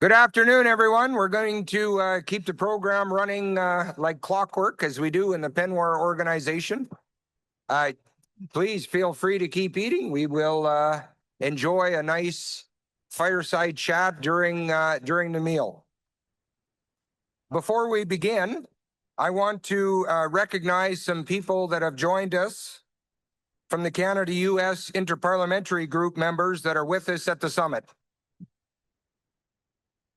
Good afternoon, everyone. We're going to keep the program running like clockwork as we do in the Penwar organization. Please feel free to keep eating. We will enjoy a nice fireside chat during the meal. Before we begin, I want to recognize some people that have joined us from the Canada-US Interparliamentary Group members that are with us at the summit.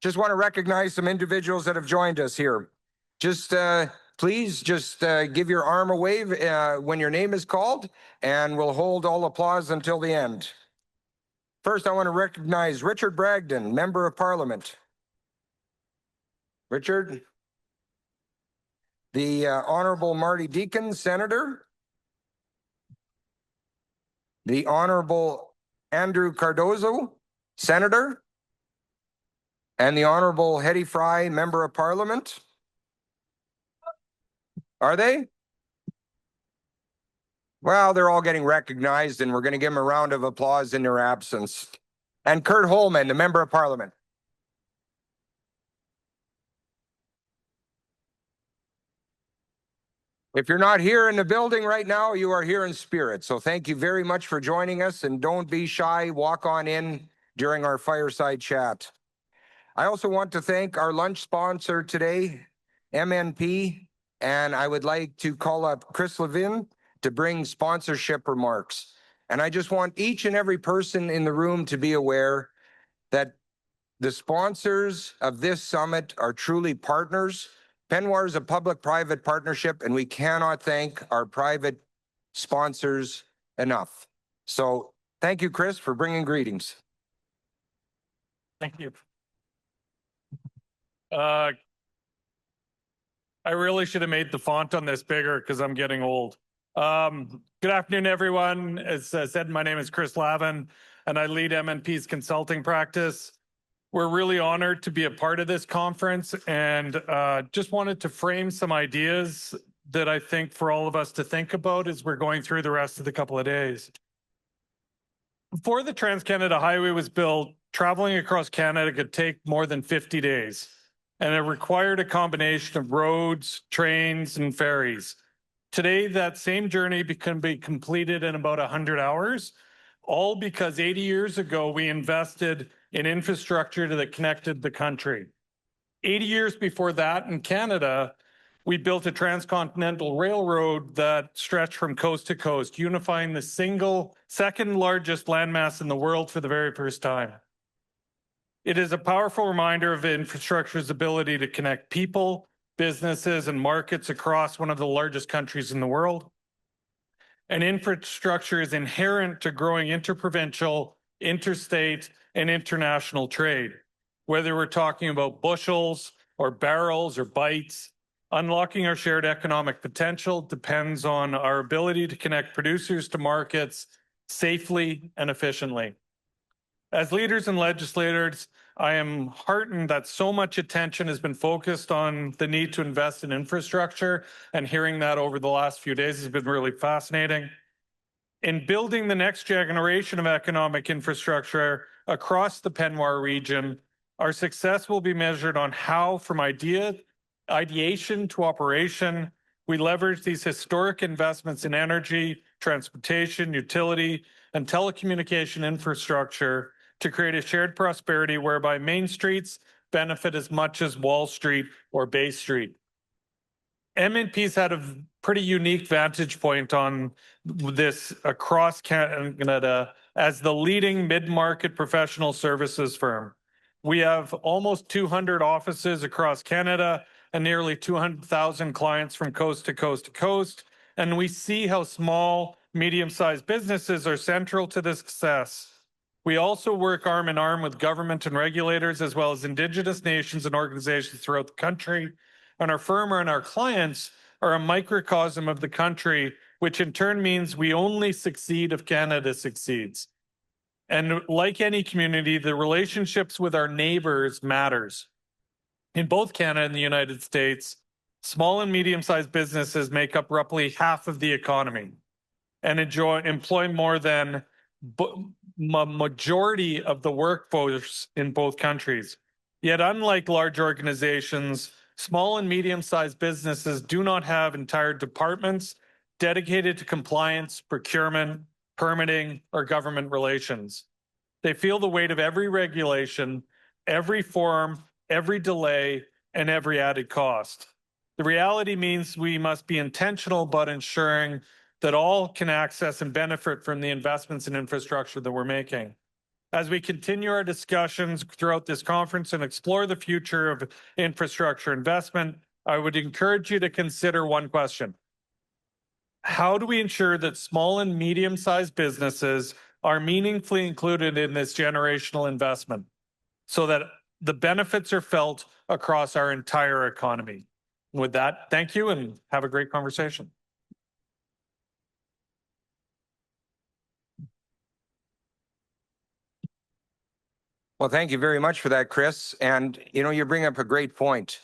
Just want to recognize some individuals that have joined us here. Please give your arm a wave when your name is called, and we'll hold all applause until the end. First, I want to recognize Richard Bragdon, Member of Parliament. Richard. The Honorable Marty Deacon, Senator. The Honorable Andrew Cardozo, Senator. And the Honorable Hetty Fry, Member of Parliament. Are they? Well, they're all getting recognized, and we're going to give them a round of applause in their absence. And Kurt Holman, the Member of Parliament. If you're not here in the building right now, you are here in spirit. So thank you very much for joining us, and don't be shy. Walk on in during our fireside chat. I also want to thank our lunch sponsor today, MNP, and I would like to call up Chris Levin to bring sponsorship remarks. And I just want each and every person in the room to be aware that the sponsors of this summit are truly partners. Penwar is a public-private partnership, and we cannot thank our private sponsors enough. So thank you, Chris, for bringing greetings. Thank you. I really should have made the font on this bigger because I'm getting old. Good afternoon, everyone. As said, my name is Chris Lavin, and I lead MNP's consulting practice. We're really honored to be a part of this conference, and just wanted to frame some ideas that I think for all of us to think about as we're going through the rest of the couple of days. Before the Trans-Canada Highway was built, traveling across Canada could take more than 50 days. And it required a combination of roads, trains, and ferries. Today, that same journey can be completed in about 100 hours, all because 80 years ago, we invested in infrastructure that connected the country. 80 years before that, in Canada, we built a transcontinental railroad that stretched from coast to coast, unifying the second largest landmass in the world for the very first time. It is a powerful reminder of infrastructure's ability to connect people, businesses, and markets across one of the largest countries in the world. And infrastructure is inherent to growing interprovincial, interstate, and international trade. Whether we're talking about bushels or barrels or bytes, unlocking our shared economic potential depends on our ability to connect producers to markets safely and efficiently. As leaders and legislators, I am heartened that so much attention has been focused on the need to invest in infrastructure, and hearing that over the last few days has been really fascinating. In building the next generation of economic infrastructure across the Penwar region, our success will be measured on how, from ideation to operation, we leverage these historic investments in energy, transportation, utility, and telecommunication infrastructure to create a shared prosperity whereby Main Streets benefit as much as Wall Street or Bay Street. MNP's had a pretty unique vantage point on this across Canada as the leading mid-market professional services firm. We have almost 200 offices across Canada and nearly 200,000 clients from coast to coast to coast, and we see how small, medium-sized businesses are central to this success. We also work arm in arm with government and regulators, as well as Indigenous nations and organizations throughout the country. And our firm and our clients are a microcosm of the country, which in turn means we only succeed if Canada succeeds. And like any community, the relationships with our neighbors matters. In both Canada and the United States, small and medium-sized businesses make up roughly half of the economy and employ more than majority of the workforce in both countries. Yet, unlike large organizations, small and medium-sized businesses do not have entire departments dedicated to compliance, procurement, permitting, or government relations. They feel the weight of every regulation, every form, every delay, and every added cost. The reality means we must be intentional about ensuring that all can access and benefit from the investments in infrastructure that we're making. As we continue our discussions throughout this conference and explore the future of infrastructure investment, I would encourage you to consider one question. How do we ensure that small and medium-sized businesses are meaningfully included in this generational investment so that the benefits are felt across our entire economy? With that, thank you and have a great conversation. Well, thank you very much for that, Chris. And, you bring up a great point.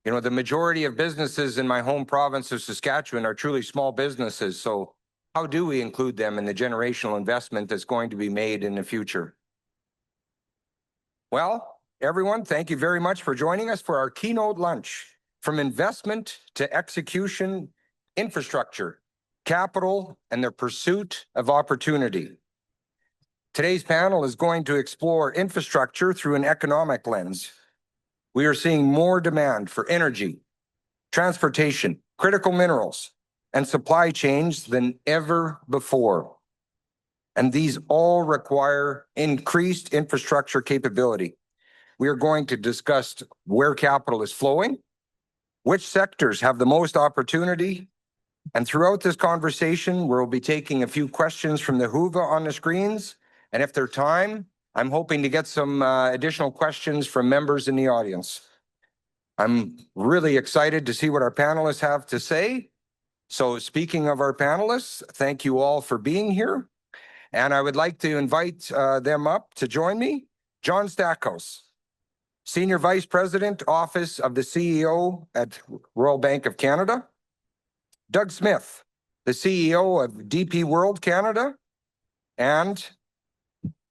The majority of businesses in my home province of Saskatchewan are truly small businesses. So how do we include them in the generational investment that's going to be made in the future? Well, everyone, thank you very much for joining us for our keynote lunch. From investment to execution, infrastructure, capital, and the pursuit of opportunity. Today's panel is going to explore infrastructure through an economic lens. We are seeing more demand for energy, transportation, critical minerals, and supply chains than ever before. And these all require increased infrastructure capability. We are going to discuss where capital is flowing, which sectors have the most opportunity, and throughout this conversation, we'll be taking a few questions from the Whova on the screens. And if there's time, I'm hoping to get some additional questions from members in the audience. I'm really excited to see what our panelists have to say. So speaking of our panelists, thank you all for being here. And I would like to invite them up to join me. John Stackhouse, Senior Vice President, Office of the CEO at Royal Bank of Canada. Doug Smith, the CEO of DP World Canada. And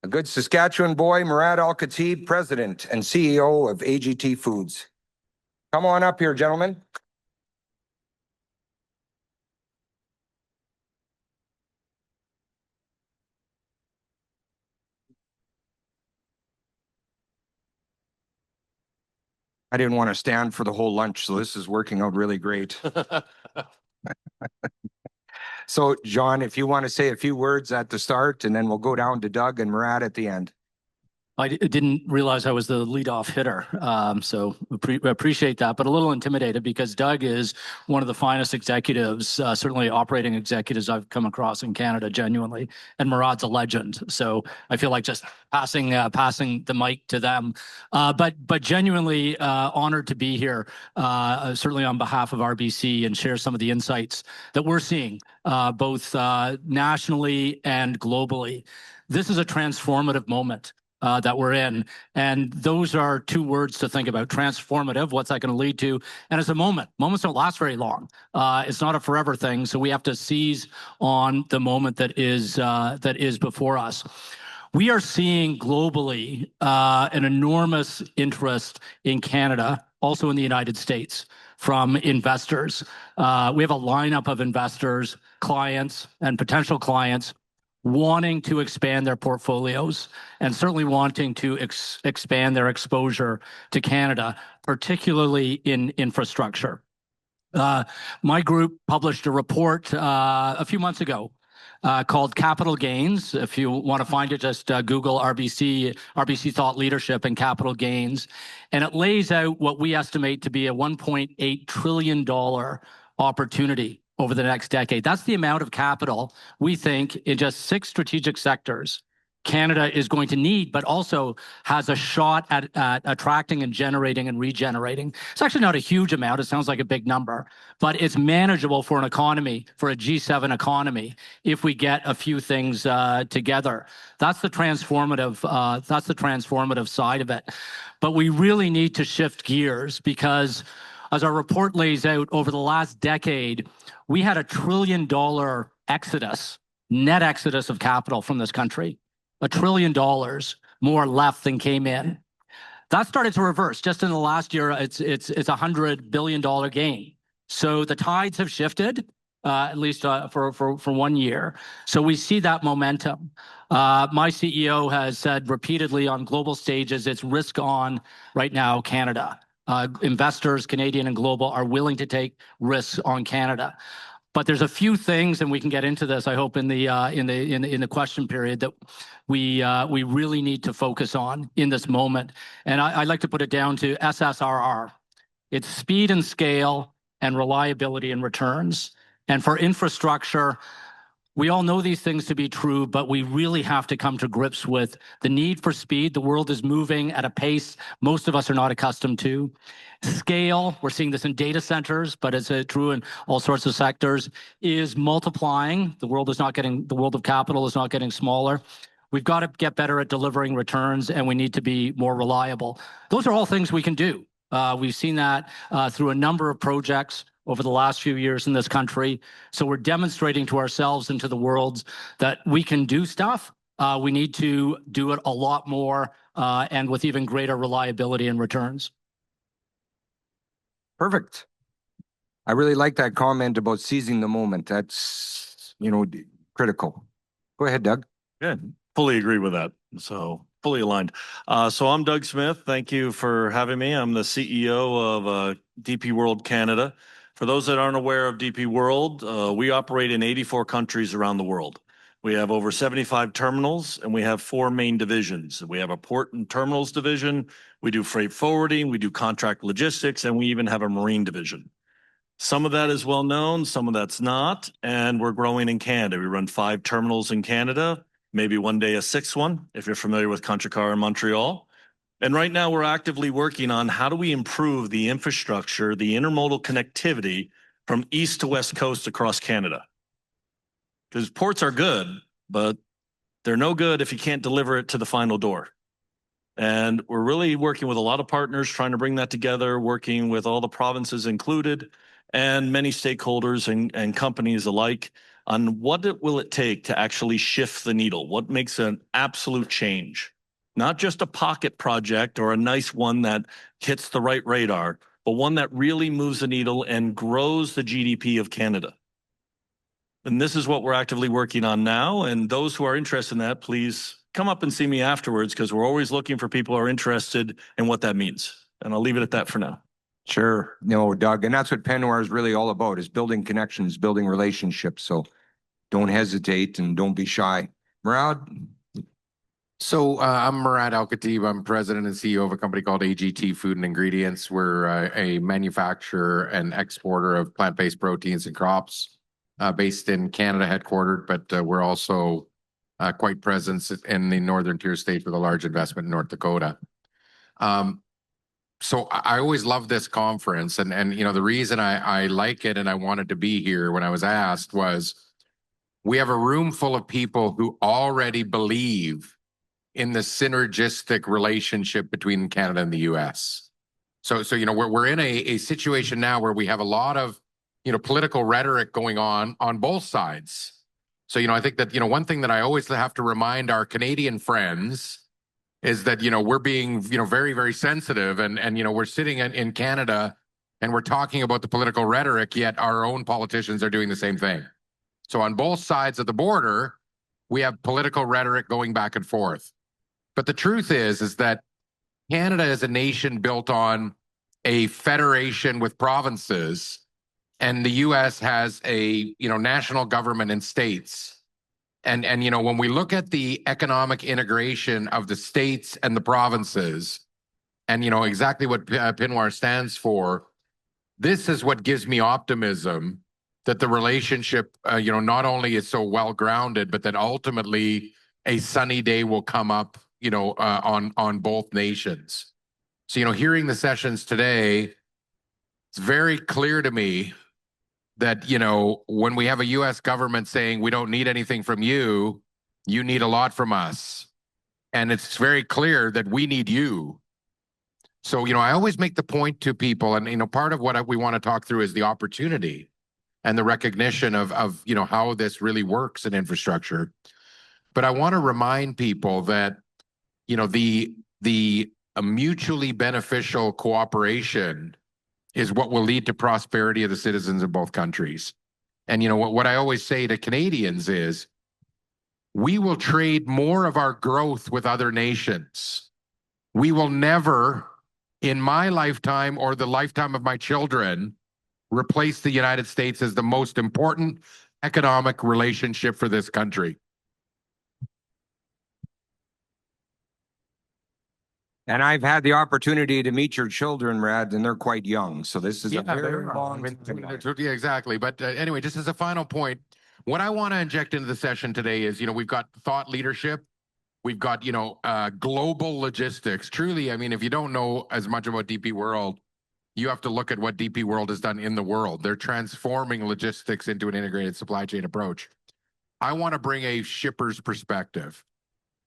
a good Saskatchewan boy, Murad Al-Katib, President and CEO of AGT Foods. Come on up here, gentlemen. I didn't want to stand for the whole lunch, so this is working out really great. So, John, if you want to say a few words at the start, and then we'll go down to Doug and Murad at the end. I didn't realize I was the leadoff hitter, so appreciate that, but a little intimidated because Doug is one of the finest executives, certainly operating executives I've come across in Canada, genuinely, and Murad's a legend. So I feel like just passing the mic to them, but genuinely honored to be here, certainly on behalf of RBC, and share some of the insights that we're seeing, both nationally and globally. This is a transformative moment that we're in. And those are two words to think about: transformative, what's that going to lead to? And it's a moment. Moments don't last very long. It's not a forever thing. So we have to seize on the moment that is before us. We are seeing globally an enormous interest in Canada, also in the United States, from investors. We have a lineup of investors, clients, and potential clients wanting to expand their portfolios and certainly wanting to expand their exposure to Canada, particularly in infrastructure. My group published a report a few months ago called Capital Gains. If you want to find it, just Google RBC Thought Leadership and Capital Gains. And it lays out what we estimate to be a $1.8 trillion opportunity over the next decade. That's the amount of capital we think in just 6 strategic sectors Canada is going to need, but also has a shot at attracting and generating and regenerating. It's actually not a huge amount. It sounds like a big number, but it's manageable for an economy, for a G7 economy, if we get a few things together. That's the transformative side of it. But we really need to shift gears because, as our report lays out, over the last decade, we had $1 trillion exodus, net exodus of capital from this country. $1 trillion more left than came in. That started to reverse. Just in the last year, it's $100 billion gain. So the tides have shifted, at least for 1 year. So we see that momentum. My CEO has said repeatedly on global stages, it's risk on right now, Canada. Investors, Canadian and global, are willing to take risks on Canada. But there's a few things, and we can get into this, I hope, in the question period, that we really need to focus on in this moment. And I'd like to put it down to SSRR. It's speed and scale and reliability and returns. And for infrastructure, we all know these things to be true, but we really have to come to grips with the need for speed. The world is moving at a pace most of us are not accustomed to. Scale, we're seeing this in data centers, but it's true in all sorts of sectors, is multiplying. The world of capital is not getting smaller. We've got to get better at delivering returns, and we need to be more reliable. Those are all things we can do. We've seen that through a number of projects over the last few years in this country. So we're demonstrating to ourselves and to the world that we can do stuff. We need to do it a lot more and with even greater reliability and returns. Perfect. I really like that comment about seizing the moment. That's, critical. Go ahead, Doug. Yeah, fully agree with that. So fully aligned. So I'm Doug Smith. Thank you for having me. I'm the CEO of DP World Canada. For those that aren't aware of DP World, we operate in 84 countries around the world. We have over 75 terminals, and we have 4 main divisions. We have a port and terminals division. We do freight forwarding. We do contract logistics, and we even have a marine division. Some of that is well known, some of that's not, and we're growing in Canada. We run 5 terminals in Canada, maybe one day a 6th one, if you're familiar with Contrecoeur and Montreal. And right now we're actively working on how do we improve the infrastructure, the intermodal connectivity from east to west coast across Canada. Because ports are good, but they're no good if you can't deliver it to the final door. And we're really working with a lot of partners, trying to bring that together, working with all the provinces included, and many stakeholders and companies alike on what will it take to actually shift the needle? What makes an absolute change? Not just a pocket project or a nice one that hits the right radar, but one that really moves the needle and grows the GDP of Canada. And this is what we're actively working on now. And those who are interested in that, please come up and see me afterwards, because we're always looking for people who are interested in what that means. And I'll leave it at that for now. Sure. No, Doug. And that's what Pennoir is really all about, is building connections, building relationships. So don't hesitate and don't be shy. Murad? So I'm Murad Al-Katib. I'm president and CEO of a company called AGT Food and Ingredients. We're a manufacturer and exporter of plant-based proteins and crops based in Canada, headquartered, but we're also quite present in the Northern Tier states with a large investment in North Dakota. So I always love this conference, and the reason I like it and I wanted to be here when I was asked was we have a room full of people who already believe in the synergistic relationship between Canada and the US. So we're in a situation now where we have a lot of political rhetoric going on both sides. So I think that one thing that I always have to remind our Canadian friends is that we're being very, very sensitive, and we're sitting in Canada and we're talking about the political rhetoric, yet our own politicians are doing the same thing. So on both sides of the border, we have political rhetoric going back and forth. But the truth is that Canada is a nation built on a federation with provinces, and the US has a national government and states. And when we look at the economic integration of the states and the provinces, and exactly what Pennoir stands for, this is what gives me optimism that the relationship not only is so well grounded, but that ultimately a sunny day will come up on both nations. So hearing the sessions today, it's very clear to me that when we have a US government saying we don't need anything from you, you need a lot from us, and it's very clear that we need you. So I always make the point to people, and part of what we want to talk through is the opportunity and the recognition of how this really works in infrastructure. But I want to remind people that the a mutually beneficial cooperation is what will lead to prosperity of the citizens of both countries. And you know what I always say to Canadians is, we will trade more of our growth with other nations. We will never, in my lifetime or the lifetime of my children, replace the United States as the most important economic relationship for this country. And I've had the opportunity to meet your children, Murad, and they're quite young. So this is a very long time. Yeah, exactly. But anyway, just as a final point, what I want to inject into the session today is, we've got thought leadership. We've got, global logistics. Truly, I mean, if you don't know as much about DP World, you have to look at what DP World has done in the world. They're transforming logistics into an integrated supply chain approach. I want to bring a shipper's perspective.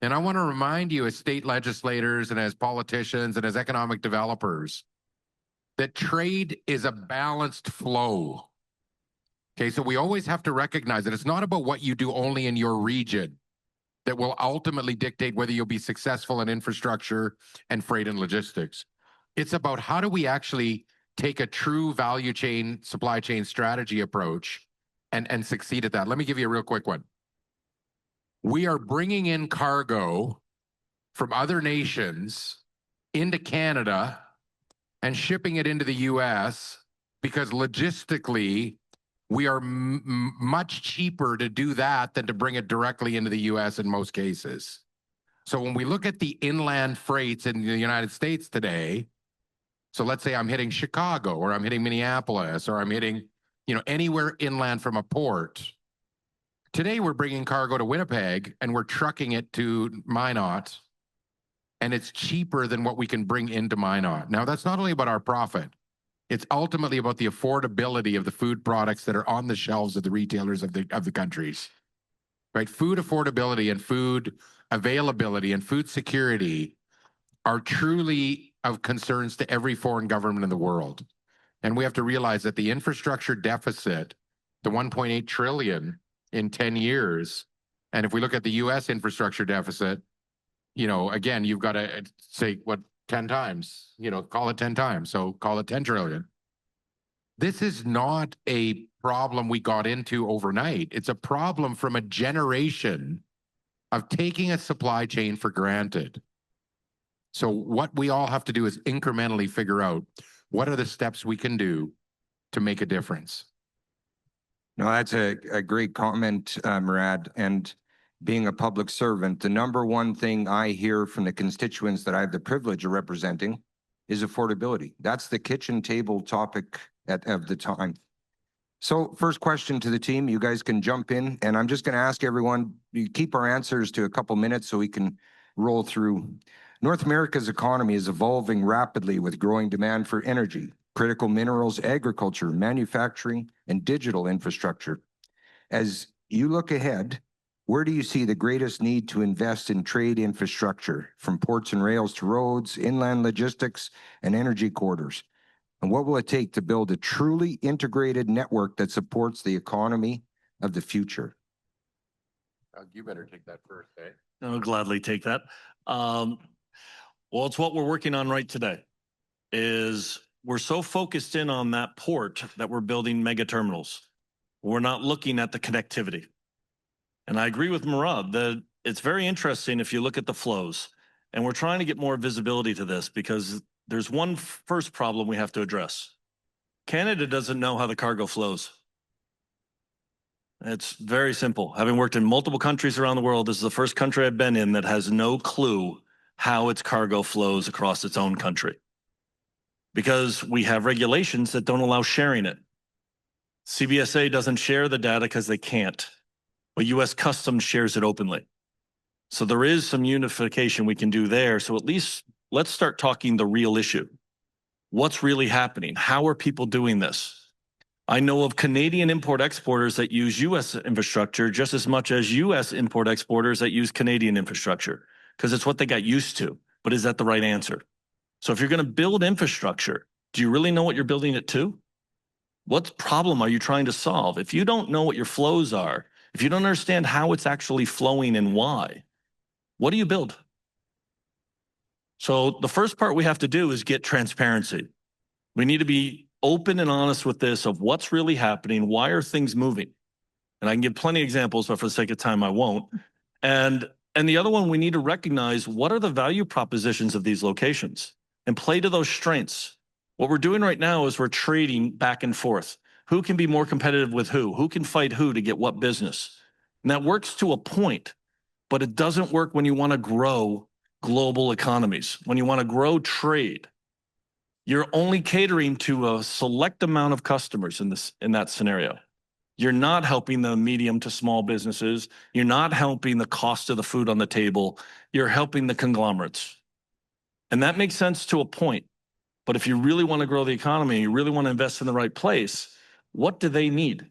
And I want to remind you as state legislators and as politicians and as economic developers that trade is a balanced flow. Okay, so we always have to recognize that it's not about what you do only in your region that will ultimately dictate whether you'll be successful in infrastructure and freight and logistics. It's about how do we actually take a true value chain, supply chain strategy approach and succeed at that. Let me give you a real quick one. We are bringing in cargo from other nations into Canada and shipping it into the US because logistically, we are much cheaper to do that than to bring it directly into the US in most cases. So when we look at the inland freights in the United States today, so let's say I'm hitting Chicago or I'm hitting Minneapolis or I'm hitting, anywhere inland from a port. Today we're bringing cargo to Winnipeg and we're trucking it to Minot, and it's cheaper than what we can bring into Minot. Now that's not only about our profit, it's ultimately about the affordability of the food products that are on the shelves of the retailers of the countries, right? Food affordability and food availability and food security are truly of concerns to every foreign government in the world. And we have to realize that the infrastructure deficit, the 1.8 trillion in 10 years, and if we look at the US infrastructure deficit, again, you've got to say, 10 times, call it 10 times. So call it 10 trillion. This is not a problem we got into overnight. It's a problem from a generation of taking a supply chain for granted. So what we all have to do is incrementally figure out what are the steps we can do to make a difference. No, that's a great comment, Murad. And being a public servant, the number one thing I hear from the constituents that I have the privilege of representing is affordability. That's the kitchen table topic of the time. So first question to the team, you guys can jump in, and I'm just going to ask everyone, you keep our answers to a couple minutes so we can roll through. North America's economy is evolving rapidly with growing demand for energy, critical minerals, agriculture, manufacturing, and digital infrastructure. As you look ahead, where do you see the greatest need to invest in trade infrastructure, from ports and rails to roads, inland logistics, and energy corridors? And what will it take to build a truly integrated network that supports the economy of the future? You better take that first, eh? I'll gladly take that. Well, it's what we're working on right today. Is we're so focused in on that port that we're building mega terminals. We're not looking at the connectivity. And I agree with Murad that it's very interesting if you look at the flows. And we're trying to get more visibility to this because there's one first problem we have to address. Canada doesn't know how the cargo flows. It's very simple. Having worked in multiple countries around the world, this is the first country I've been in that has no clue how its cargo flows across its own country. Because we have regulations that don't allow sharing it. CBSA doesn't share the data because they can't, but US Customs shares it openly. So there is some unification we can do there. So at least let's start talking the real issue. What's really happening? How are people doing this? I know of Canadian import exporters that use US infrastructure just as much as US import exporters that use Canadian infrastructure, because it's what they got used to. But is that the right answer? So if you're going to build infrastructure, do you really know what you're building it to? What problem are you trying to solve? If you don't know what your flows are, if you don't understand how it's actually flowing and why, what do you build? So the first part we have to do is get transparency. We need to be open and honest with this of what's really happening. Why are things moving? And I can give plenty of examples, but for the sake of time, I won't. And the other one, we need to recognize what are the value propositions of these locations and play to those strengths. What we're doing right now is we're trading back and forth. Who can be more competitive with who? Who can fight who to get what business? And that works to a point, but it doesn't work when you want to grow global economies. When you want to grow trade, you're only catering to a select amount of customers in that scenario. You're not helping the medium to small businesses. You're not helping the cost of the food on the table. You're helping the conglomerates. And that makes sense to a point. But if you really want to grow the economy, you really want to invest in the right place, what do they need?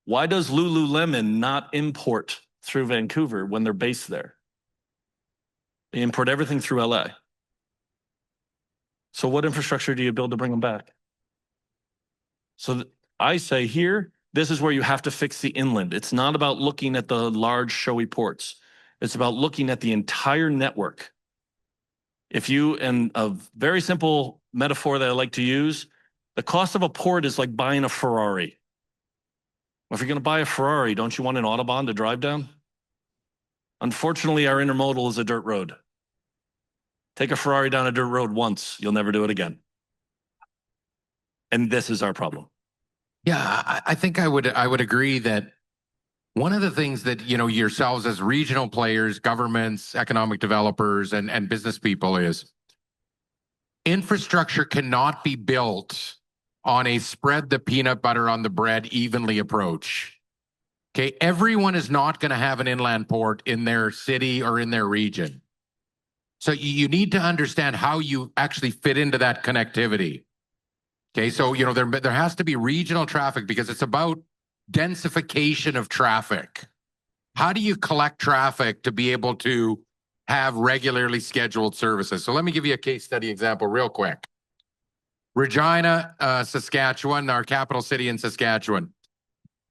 Why does Lululemon not import through Vancouver when they're based there? They import everything through LA. So what infrastructure do you build to bring them back? So I say here, this is where you have to fix the inland. It's not about looking at the large showy ports. It's about looking at the entire network. And a very simple metaphor that I like to use, the cost of a port is like buying a Ferrari. If you're going to buy a Ferrari, don't you want an Autobahn to drive down? Unfortunately, our intermodal is a dirt road. Take a Ferrari down a dirt road once, you'll never do it again. And this is our problem. Yeah, I think I would agree that one of the things that, yourselves as regional players, governments, economic developers, and business people is infrastructure cannot be built on a spread the peanut butter on the bread evenly approach. Okay, everyone is not going to have an inland port in their city or in their region. So you need to understand how you actually fit into that connectivity. Okay, so there has to be regional traffic because it's about densification of traffic. How do you collect traffic to be able to have regularly scheduled services? So let me give you a case study example real quick. Regina, Saskatchewan, our capital city in Saskatchewan.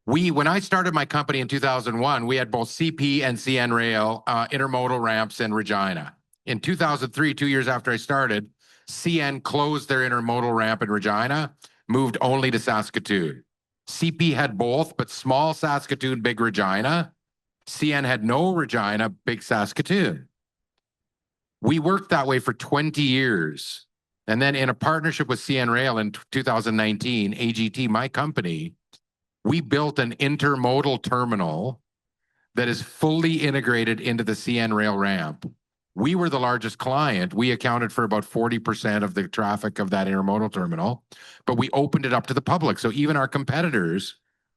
When I started my company in 2001, we had both CP and CN Rail intermodal ramps in Regina. In 2003, 2 years after I started, CN closed their intermodal ramp in Regina, moved only to Saskatoon. CP had both, but small Saskatoon, big Regina. CN had no Regina, big Saskatoon. We worked that way for 20 years. And then in a partnership with CN Rail in 2019, AGT, my company, we built an intermodal terminal that is fully integrated into the CN Rail ramp. We were the largest client. We accounted for about 40% of the traffic of that intermodal terminal, but we opened it up to the public. So even our competitors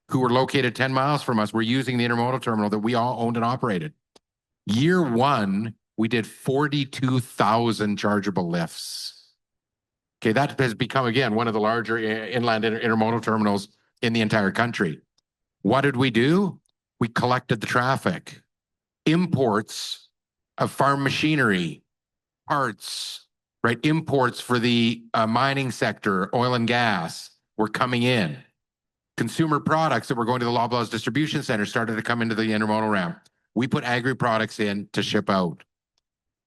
who were located 10 miles from us were using the intermodal terminal that we all owned and operated. Year one, we did 42,000 chargeable lifts. Okay, that has become, again, one of the larger inland intermodal terminals in the entire country. What did we do? We collected the traffic. Imports of farm machinery, parts, right? Imports for the mining sector, oil and gas were coming in. Consumer products that were going to the Loblaws distribution center started to come into the intermodal ramp. We put agri products in to ship out.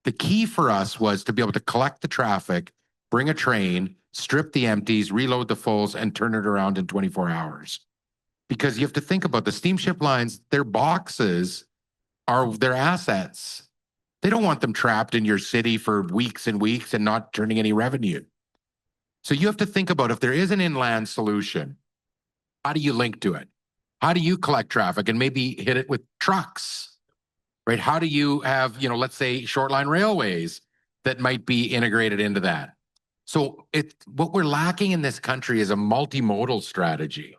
The key for us was to be able to collect the traffic, bring a train, strip the empties, reload the fulls, and turn it around in 24 hours. Because you have to think about the steamship lines, their boxes are their assets. They don't want them trapped in your city for weeks and weeks and not turning any revenue. So you have to think about if there is an inland solution, how do you link to it? How do you collect traffic and maybe hit it with trucks, right? How do you have, let's say short line railways that might be integrated into that? So what we're lacking in this country is a multimodal strategy,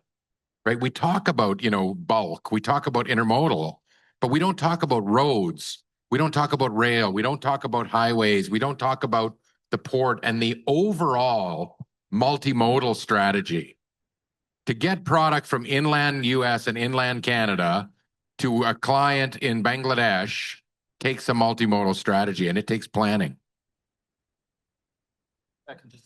right? We talk about, bulk, we talk about intermodal, but we don't talk about roads. We don't talk about rail. We don't talk about highways. We don't talk about the port and the overall multimodal strategy. To get product from inland US and inland Canada to a client in Bangladesh takes a multimodal strategy and it takes planning. I can just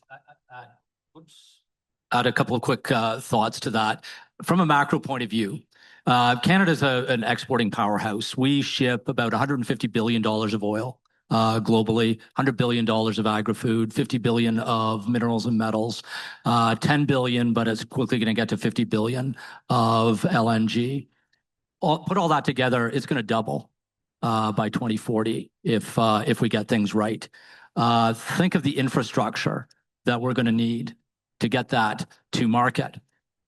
add a couple of quick thoughts to that. From a macro point of view, Canada's an exporting powerhouse. We ship about $150 billion of oil globally, $100 billion of agri-food, 50 billion of minerals and metals, 10 billion, but it's quickly going to get to 50 billion of LNG. Put all that together, it's going to double by 2040 if we get things right. Think of the infrastructure that we're going to need to get that to market.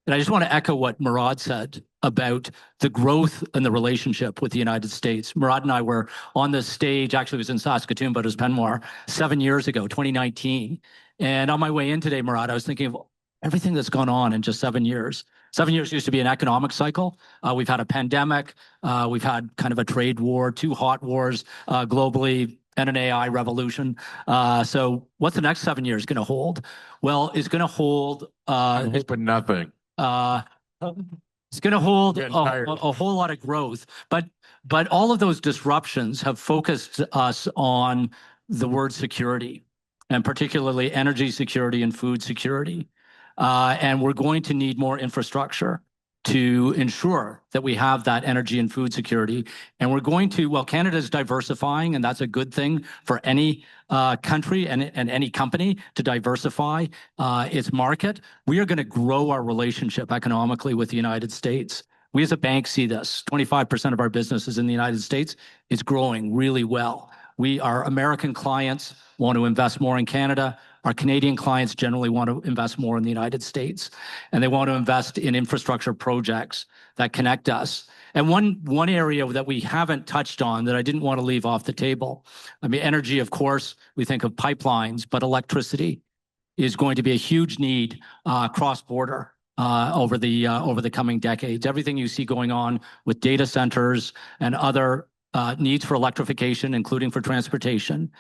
And I just want to echo what Murad said about the growth and the relationship with the United States. Murad and I were on this stage, actually it was in Saskatoon, but it was Penmore, 7 years ago, 2019. And on my way in today, Murad, I was thinking of everything that's gone on in just 7 years. 7 years used to be an economic cycle. We've had a pandemic. We've had kind of a trade war, 2 hot wars globally, and an AI revolution. So what's the next 7 years going to hold? Well, it's going to hold... but nothing. It's going to hold a whole lot of growth, but all of those disruptions have focused us on the word security, and particularly energy security and food security. And we're going to need more infrastructure to ensure that we have that energy and food security. And we're going to, well, Canada's diversifying, and that's a good thing for any country and any company to diversify its market. We are going to grow our relationship economically with the United States. We as a bank see this. 25% of our business is in the United States. It's growing really well. Our American clients want to invest more in Canada. Our Canadian clients generally want to invest more in the United States, and they want to invest in infrastructure projects that connect us. And one area that we haven't touched on that I didn't want to leave off the table, I mean, energy, of course, we think of pipelines, but electricity is going to be a huge need cross-border over the coming decades. Everything you see going on with data centers and other needs for electrification, including for transportation,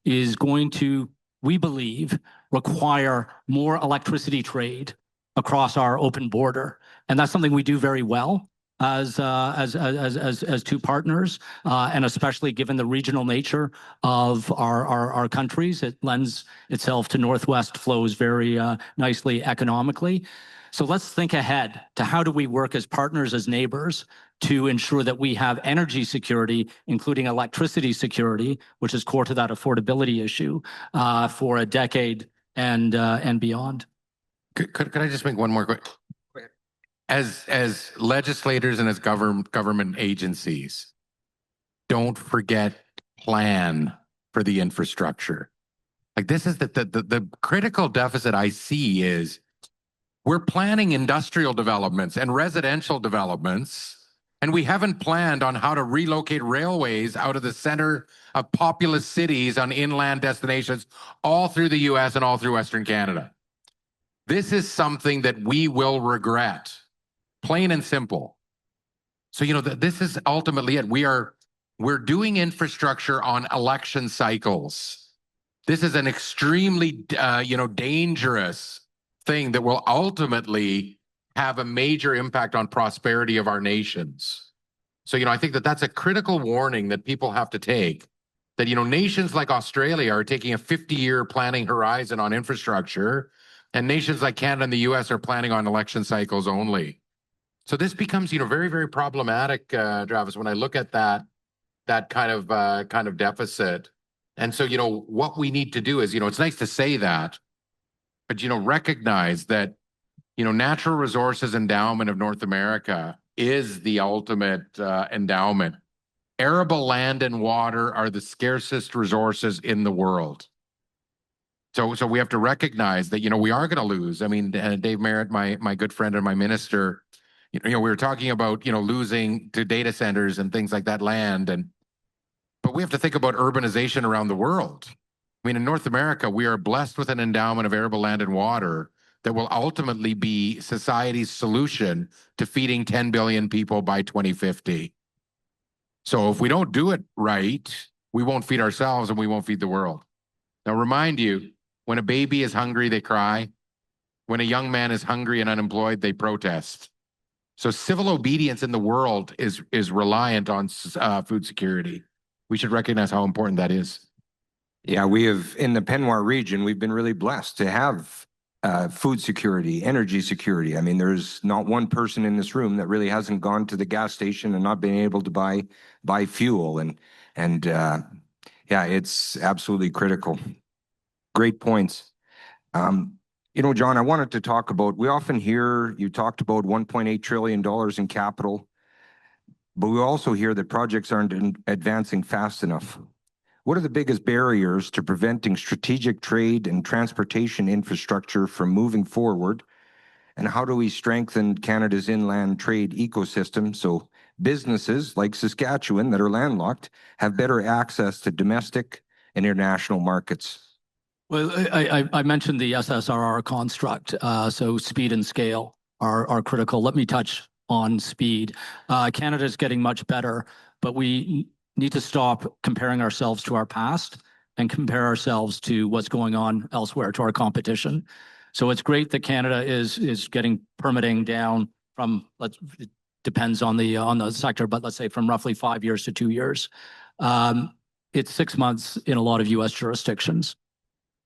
is going to, we believe, require more electricity trade across our open border. And that's something we do very well as 2 partners, and especially given the regional nature of our countries, it lends itself to northwest flows very nicely economically. So let's think ahead to how do we work as partners, as neighbors, to ensure that we have energy security, including electricity security, which is core to that affordability issue for a decade and beyond. Could I just make one more quick? As legislators and as government agencies, don't forget plan for the infrastructure. Like, this is the critical deficit I see is we're planning industrial developments and residential developments, and we haven't planned on how to relocate railways out of the center of populous cities on inland destinations all through the US and all through Western Canada. This is something that we will regret, plain and simple. So, this is ultimately it. We're doing infrastructure on election cycles. This is an extremely, dangerous thing that will ultimately have a major impact on prosperity of our nations. So, I think that that's a critical warning that people have to take, that, nations like Australia are taking a 50-year planning horizon on infrastructure, and nations like Canada and the US are planning on election cycles only. So this becomes, very, very problematic, Travis, when I look at that kind of deficit. And so, what we need to do is, it's nice to say that, but, recognize that, natural resources endowment of North America is the ultimate endowment. Arable land and water are the scarcest resources in the world. So we have to recognize that, we are going to lose. I mean, Dave Merritt, my good friend and my minister, we were talking about, losing to data centers and things like that land. But we have to think about urbanization around the world. I mean, in North America, we are blessed with an endowment of arable land and water that will ultimately be society's solution to feeding 10 billion people by 2050. So if we don't do it right, we won't feed ourselves and we won't feed the world. Now, remind you, when a baby is hungry, they cry. When a young man is hungry and unemployed, they protest. So civil obedience in the world is reliant on food security. We should recognize how important that is. Yeah, we have, in the Penmore region, we've been really blessed to have food security, energy security. I mean, there's not one person in this room that really hasn't gone to the gas station and not been able to buy fuel. And Yeah, it's absolutely critical. Great points. John, I wanted to talk about, we often hear you talked about $1.8 trillion in capital, but we also hear that projects aren't advancing fast enough. What are the biggest barriers to preventing strategic trade and transportation infrastructure from moving forward? And how do we strengthen Canada's inland trade ecosystem so businesses like Saskatchewan that are landlocked have better access to domestic and international markets? Well, I mentioned the SSRR construct, so speed and scale are critical. Let me touch on speed. Canada is getting much better, but we need to stop comparing ourselves to our past and compare ourselves to what's going on elsewhere, to our competition. So it's great that Canada is getting permitting down from, it depends on the sector, but let's say from roughly 5 years to 2 years. It's 6 months in a lot of US jurisdictions.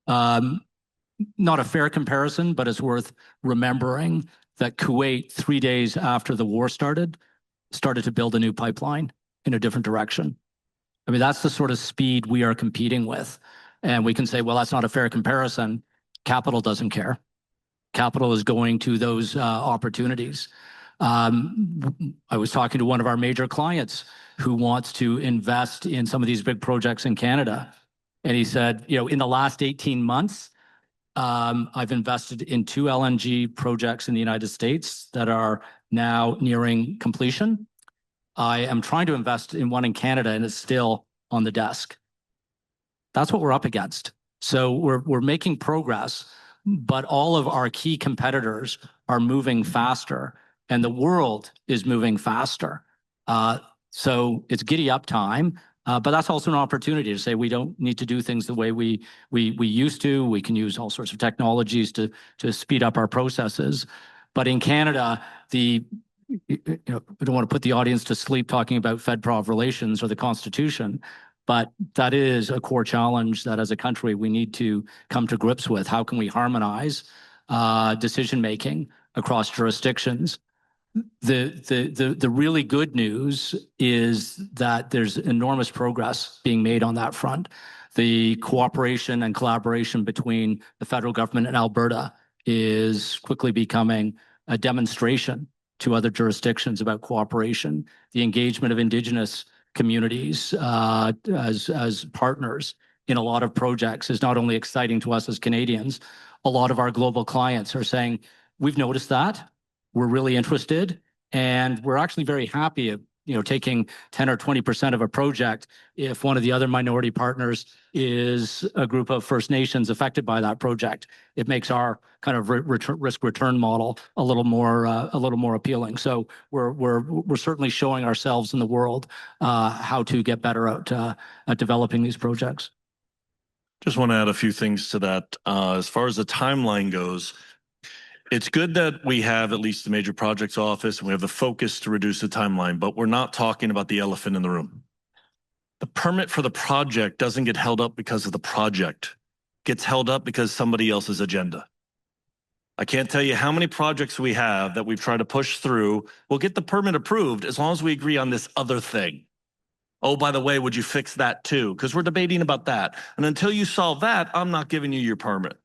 Not a fair comparison, but it's worth remembering that Kuwait, 3 days after the war started to build a new pipeline in a different direction. I mean, that's the sort of speed we are competing with. And we can say, well, that's not a fair comparison. Capital doesn't care. Capital is going to those opportunities. I was talking to one of our major clients who wants to invest in some of these big projects in Canada. And he said, in the last 18 months, I've invested in 2 LNG projects in the United States that are now nearing completion. I am trying to invest in one in Canada and it's still on the desk. That's what we're up against. So we're making progress, but all of our key competitors are moving faster and the world is moving faster. So it's giddy up time. But that's also an opportunity to say we don't need to do things the way we used to. We can use all sorts of technologies to speed up our processes. But in Canada, we don't want to put the audience to sleep talking about Fed-Prov relations or the Constitution, but that is a core challenge that as a country we need to come to grips with. How can we harmonize decision-making across jurisdictions? The really good news is that there's enormous progress being made on that front. The cooperation and collaboration between the federal government and Alberta is quickly becoming a demonstration to other jurisdictions about cooperation. The engagement of Indigenous communities as partners in a lot of projects is not only exciting to us as Canadians, a lot of our global clients are saying, we've noticed that. We're really interested, and we're actually very happy of taking 10 or 20% of a project if one of the other minority partners is a group of First Nations affected by that project. It makes our kind of risk return model a little more appealing. So we're certainly showing ourselves in the world how to get better at developing these projects. Just want to add a few things to that. As far as the timeline goes, it's good that we have at least the major projects office and we have the focus to reduce the timeline, but we're not talking about the elephant in the room. The permit for the project doesn't get held up because of the project. It gets held up because somebody else's agenda. I can't tell you how many projects we have that we've tried to push through. We'll get the permit approved as long as we agree on this other thing. Oh, by the way, would you fix that too? Because we're debating about that. And until you solve that, I'm not giving you your permit.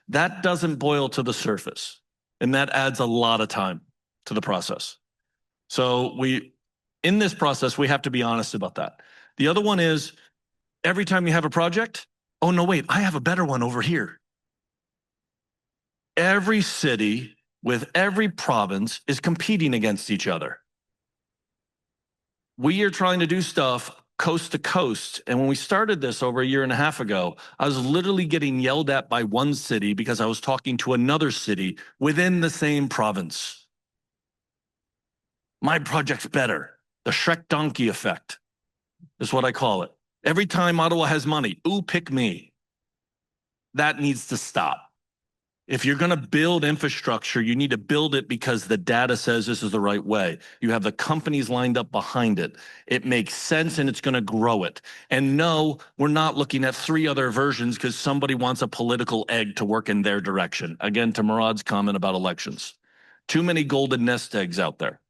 That doesn't boil to the surface, and that adds a lot of time to the process. So in this process, we have to be honest about that. The other one is every time you have a project, oh no, wait, I have a better one over here. Every city with every province is competing against each other. We are trying to do stuff coast to coast. And when we started this over a year and a half ago, I was literally getting yelled at by one city because I was talking to another city within the same province. My project's better. The Shrek donkey effect is what I call it. Every time Ottawa has money, ooh, pick me. That needs to stop. If you're going to build infrastructure, you need to build it because the data says this is the right way. You have the companies lined up behind it. It makes sense and it's going to grow it. And no, we're not looking at 3 other versions because somebody wants a political egg to work in their direction. Again, to Murad's comment about elections. Too many golden nest eggs out there.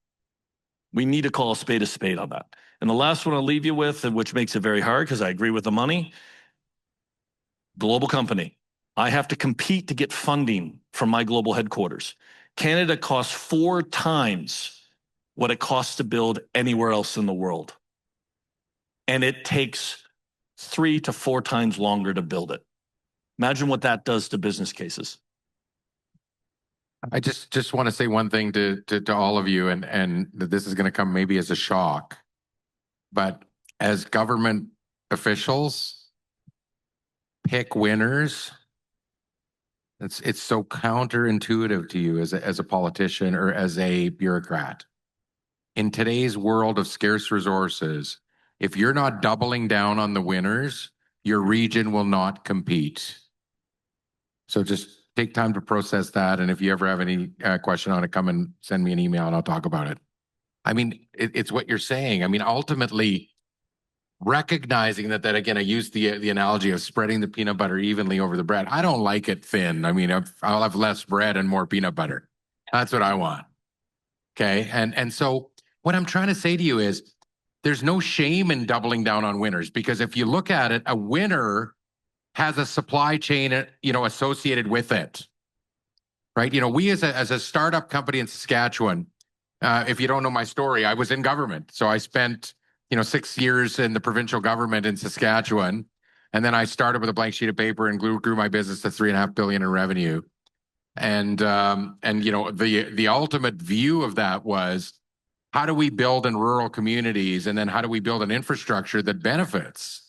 We need to call a spade on that. And the last one I'll leave you with, and which makes it very hard because I agree with the money, global company. I have to compete to get funding from my global headquarters. Canada costs 4 times what it costs to build anywhere else in the world. And it takes 3 to 4 times longer to build it. Imagine what that does to business cases. I just want to say one thing to all of you, and this is going to come maybe as a shock, but as government officials, pick winners. It's so counterintuitive to you as a politician or as a bureaucrat. In today's world of scarce resources, if you're not doubling down on the winners, your region will not compete. So just take time to process that. And if you ever have any question on it, come and send me an email and I'll talk about it. I mean, it's what you're saying. I mean, ultimately, recognizing that again, I used the analogy of spreading the peanut butter evenly over the bread. I don't like it thin. I mean, I'll have less bread and more peanut butter. That's what I want. Okay. And so what I'm trying to say to you is there's no shame in doubling down on winners, because if you look at it, a winner has a supply chain, associated with it, right? We as a startup company in Saskatchewan, if you don't know my story, I was in government. So I spent, 6 years in the provincial government in Saskatchewan. And then I started with a blank sheet of paper and grew my business to $3.5 billion in revenue. And the ultimate view of that was, how do we build in rural communities? And then how do we build an infrastructure that benefits?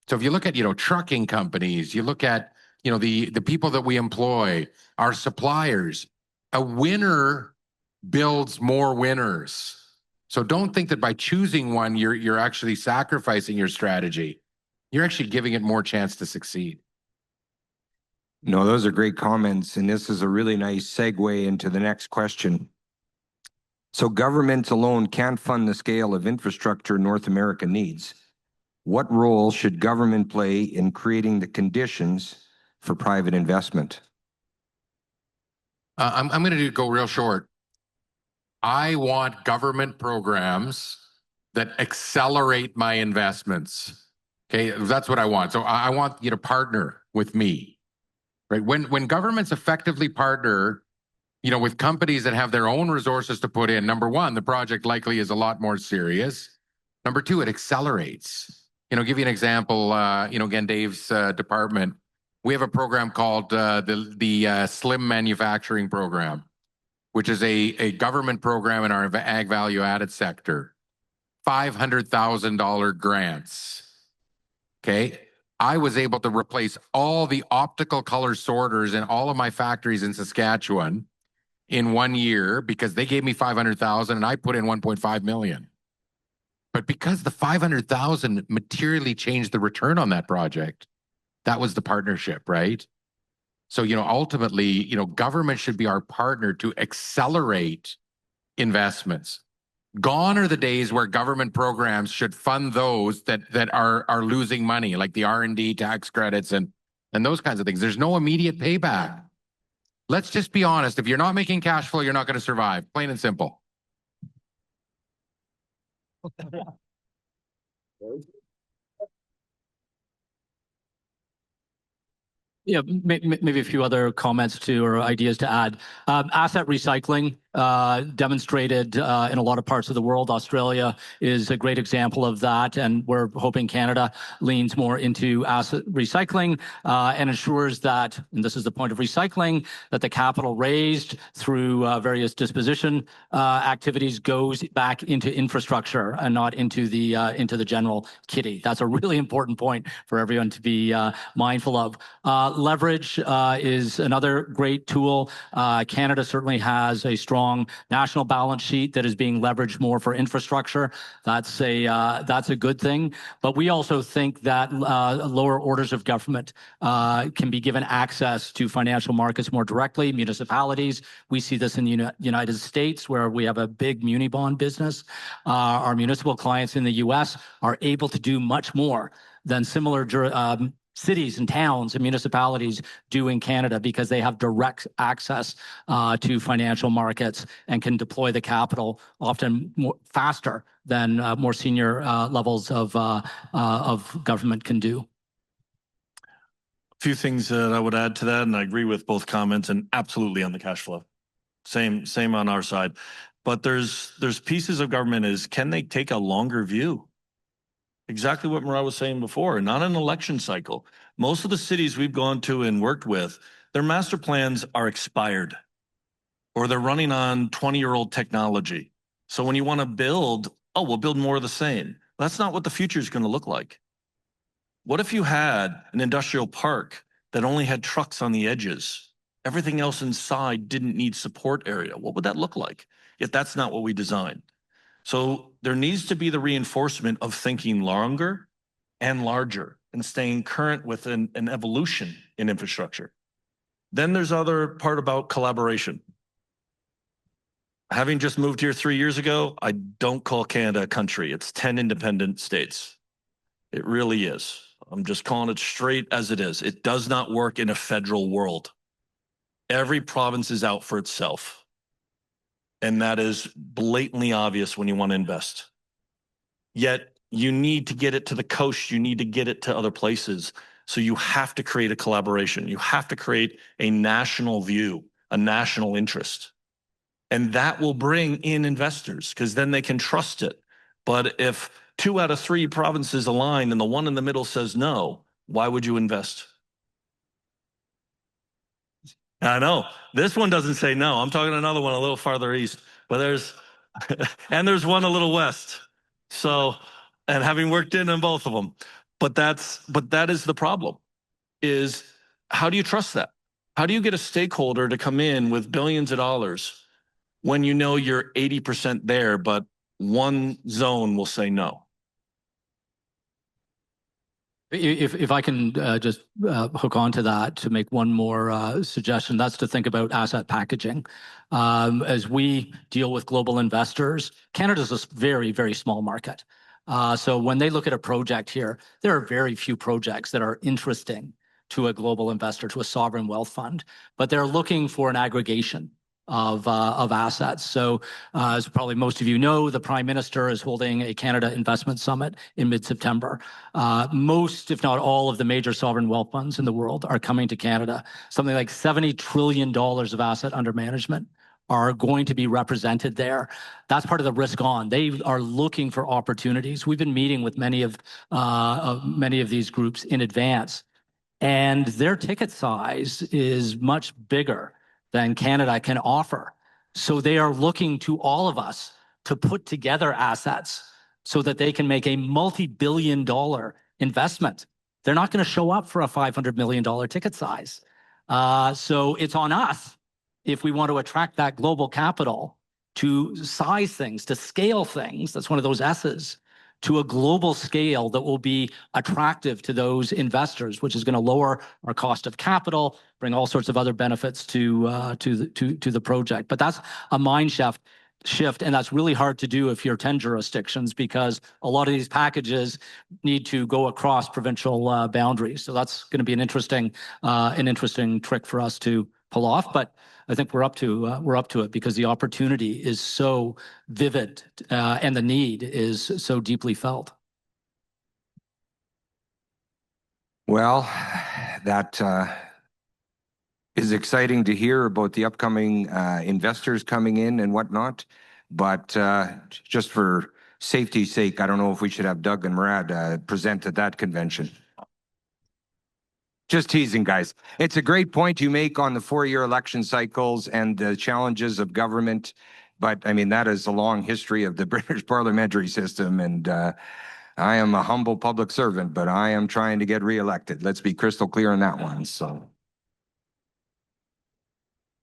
So if you look at, trucking companies, you look at, the people that we employ, our suppliers, a winner builds more winners. So don't think that by choosing one, you're actually sacrificing your strategy. You're actually giving it more chance to succeed. No, those are great comments. And this is a really nice segue into the next question. So government alone can't fund the scale of infrastructure North America needs. What role should government play in creating the conditions for private investment? I'm going to go real short. I want government programs that accelerate my investments. Okay, that's what I want. So I want you to partner with me, right? When governments effectively partner, with companies that have their own resources to put in, number one, the project likely is a lot more serious. Number two, it accelerates. Give you an example, again, Dave's department, we have a program called the Slim Manufacturing Program, which is a government program in our ag value added sector. $500,000 grants. Okay. I was able to replace all the optical color sorters in all of my factories in Saskatchewan in 1 year because they gave me $500,000 and I put in $1.5 million. But because the $500,000 materially changed the return on that project, that was the partnership, right? So, ultimately, government should be our partner to accelerate investments. Gone are the days where government programs should fund those that are losing money, like the R&D tax credits and those kinds of things. There's no immediate payback. Let's just be honest. If you're not making cash flow, you're not going to survive. Plain and simple. Yeah, maybe a few other comments too, or ideas to add. Asset recycling demonstrated in a lot of parts of the world. Australia is a great example of that, and we're hoping Canada leans more into asset recycling and ensures that, and this is the point of recycling, that the capital raised through various disposition activities goes back into infrastructure and not into the general kitty. That's a really important point for everyone to be mindful of. Leverage is another great tool. Canada certainly has a strong national balance sheet that is being leveraged more for infrastructure. That's a good thing. But we also think that lower orders of government can be given access to financial markets more directly. Municipalities, we see this in the United States, where we have a big muni bond business. Our municipal clients in the U.S. are able to do much more than similar cities and towns and municipalities do in Canada, because they have direct access to financial markets and can deploy the capital often faster than more senior levels of government can do. A few things that I would add to that, and I agree with both comments, and absolutely on the cash flow. Same on our side. But there's pieces of government is, can they take a longer view? Exactly what Murad was saying before, not an election cycle. Most of the cities we've gone to and worked with, their master plans are expired, or they're running on 20-year-old technology. So when you want to build, oh, we'll build more of the same. That's not what the future is going to look like. What if you had an industrial park that only had trucks on the edges? Everything else inside didn't need support area. What would that look like? Yet that's not what we designed. So there needs to be the reinforcement of thinking longer and larger and staying current with an evolution in infrastructure. Then there's other part about collaboration. Having just moved here 3 years ago, I don't call Canada a country. It's 10 independent states. It really is. I'm just calling it straight as it is. It does not work in a federal world. Every province is out for itself. And that is blatantly obvious when you want to invest. Yet you need to get it to the coast. You need to get it to other places. So you have to create a collaboration. You have to create a national view, a national interest. And that will bring in investors, because then they can trust it. But if 2 out of 3 provinces align and the one in the middle says no, why would you invest? I know this one doesn't say no. I'm talking another one a little farther east, but there's one a little west. So, and having worked in both of them, but that is the problem, is how do you trust that? How do you get a stakeholder to come in with billions of dollars when you know you're 80% there, but one zone will say no? If I can just hook on to that to make one more suggestion, that's to think about asset packaging. As we deal with global investors, Canada's a very, very small market. So when they look at a project here, there are very few projects that are interesting to a global investor, to a sovereign wealth fund, but they're looking for an aggregation of assets. So as probably most of you know, the Prime Minister is holding a Canada Investment Summit in mid-September. Most, if not all, of the major sovereign wealth funds in the world are coming to Canada. Something like $70 trillion of asset under management are going to be represented there. That's part of the risk on. They are looking for opportunities. We've been meeting with many of these groups in advance, and their ticket size is much bigger than Canada can offer. So they are looking to all of us to put together assets so that they can make a multi-billion-dollar investment. They're not going to show up for a $500 million ticket size. So it's on us, if we want to attract that global capital, to size things, to scale things, that's one of those S's, to a global scale that will be attractive to those investors, which is going to lower our cost of capital, bring all sorts of other benefits to the project. But that's a mind shift, and that's really hard to do if you're 10 jurisdictions, because a lot of these packages need to go across provincial boundaries. So that's going to be an interesting trick for us to pull off. But I think we're up to it, because the opportunity is so vivid and the need is so deeply felt. Well, that is exciting to hear about the upcoming investors coming in and whatnot. But just for safety's sake, I don't know if we should have Doug and Murad present at that convention. Just teasing, guys. It's a great point you make on the 4-year election cycles and the challenges of government. But I mean, that is a long history of the British parliamentary system. And I am a humble public servant, but I am trying to get reelected. Let's be crystal clear on that one. So,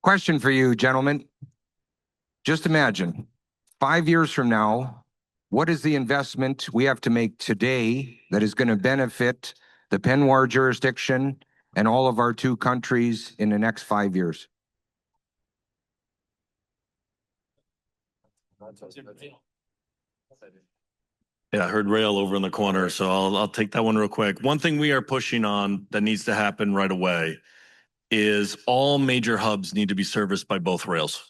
question for you, gentlemen. Just imagine 5 years from now, what is the investment we have to make today that is going to benefit the Penwar jurisdiction and all of our 2 countries in the next 5 years? Yeah, I heard rail over in the corner, so I'll take that one real quick. One thing we are pushing on that needs to happen right away is all major hubs need to be serviced by both rails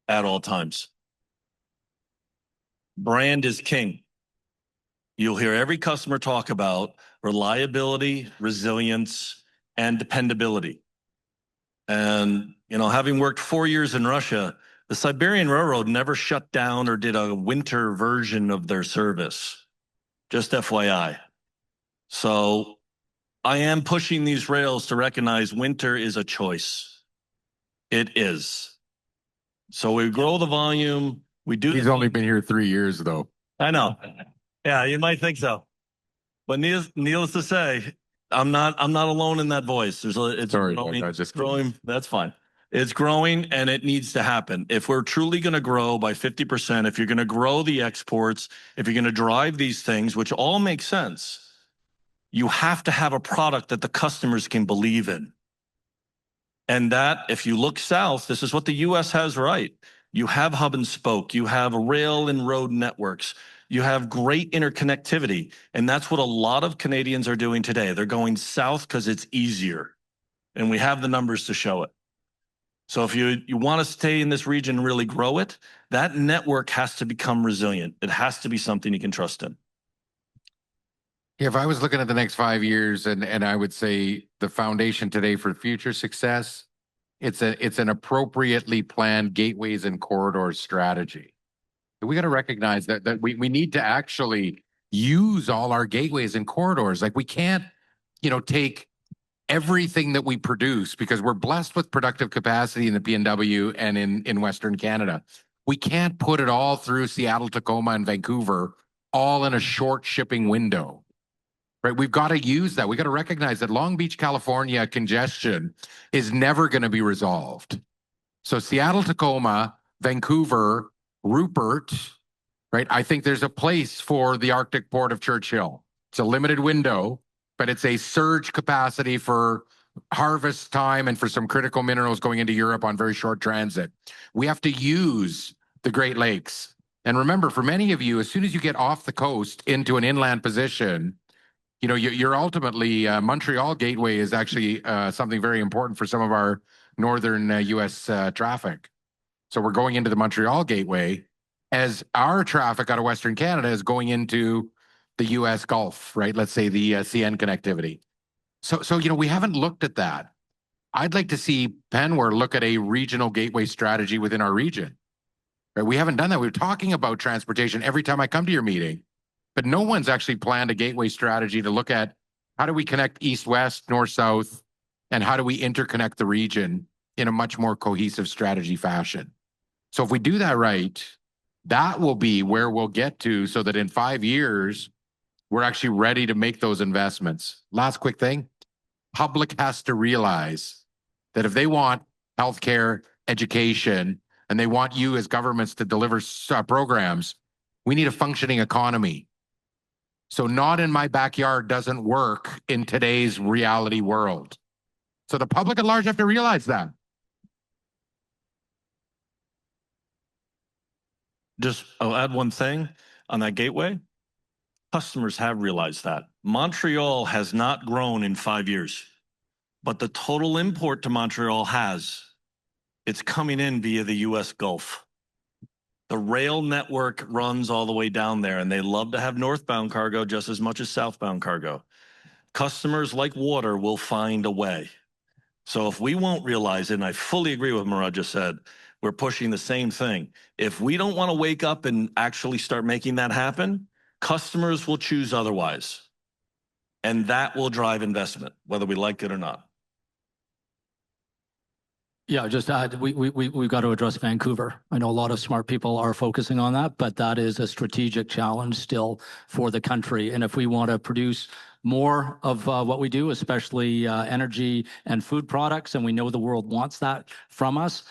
at all times. Brand is king. You'll hear every customer talk about reliability, resilience, and dependability. And, having worked 4 years in Russia, the Siberian Railroad never shut down or did a winter version of their service. Just FYI. So I am pushing these rails to recognize winter is a choice. It is. So we grow the volume. We do. He's only been here 3 years, though. I know. Yeah, you might think so. But needless to say, I'm not alone in that voice. It's Sorry, growing, I just growing. That's fine. It's growing and it needs to happen. If we're truly going to grow by 50%, if you're going to grow the exports, if you're going to drive these things, which all make sense, you have to have a product that the customers can believe in. And that, if you look south, this is what the US has right. You have hub and spoke, you have rail and road networks, you have great interconnectivity. And that's what a lot of Canadians are doing today. They're going south because it's easier. And we have the numbers to show it. So if you want to stay in this region and really grow it, that network has to become resilient. It has to be something you can trust in. If I was looking at the next 5 years, and I would say the foundation today for future success, it's an appropriately planned gateways and corridors strategy. We got to recognize that we need to actually use all our gateways and corridors. Like we can't, take everything that we produce, because we're blessed with productive capacity in the PNW and in Western Canada. We can't put it all through Seattle, Tacoma, and Vancouver all in a short shipping window. Right, we've got to use that. We got to recognize that Long Beach, California congestion is never going to be resolved. So Seattle, Tacoma, Vancouver, Rupert, right? I think there's a place for the Arctic port of Churchill. It's a limited window, but it's a surge capacity for harvest time and for some critical minerals going into Europe on very short transit. We have to use the Great Lakes. And remember, for many of you, as soon as you get off the coast into an inland position, you're ultimately, Montreal Gateway is actually something very important for some of our northern U.S. traffic. So we're going into the Montreal Gateway as our traffic out of Western Canada is going into the U.S. Gulf, right? Let's say the CN connectivity. So we haven't looked at that. I'd like to see Penware look at a regional gateway strategy within our region. Right? We haven't done that. We're talking about transportation every time I come to your meeting. But no one's actually planned a gateway strategy to look at how do we connect east-west, north-south, and how do we interconnect the region in a much more cohesive strategy fashion. So if we do that right, that will be where we'll get to, so that in 5 years, we're actually ready to make those investments. Last quick thing, public has to realize that if they want healthcare, education, and they want you as governments to deliver programs, we need a functioning economy. So not in my backyard doesn't work in today's reality world. So the public at large have to realize that. I'll add one thing on that gateway. Customers have realized that. Montreal has not grown in 5 years, but the total import to Montreal has. It's coming in via the US Gulf. The rail network runs all the way down there, and they love to have northbound cargo just as much as southbound cargo. Customers like water will find a way. So if we won't realize it, and I fully agree with what Murad just said, we're pushing the same thing. If we don't want to wake up and actually start making that happen, customers will choose otherwise. And that will drive investment, whether we like it or not. Yeah, just add, we've got to address Vancouver. I know a lot of smart people are focusing on that, but that is a strategic challenge still for the country. And if we want to produce more of what we do, especially energy and food products, and we know the world wants that from us,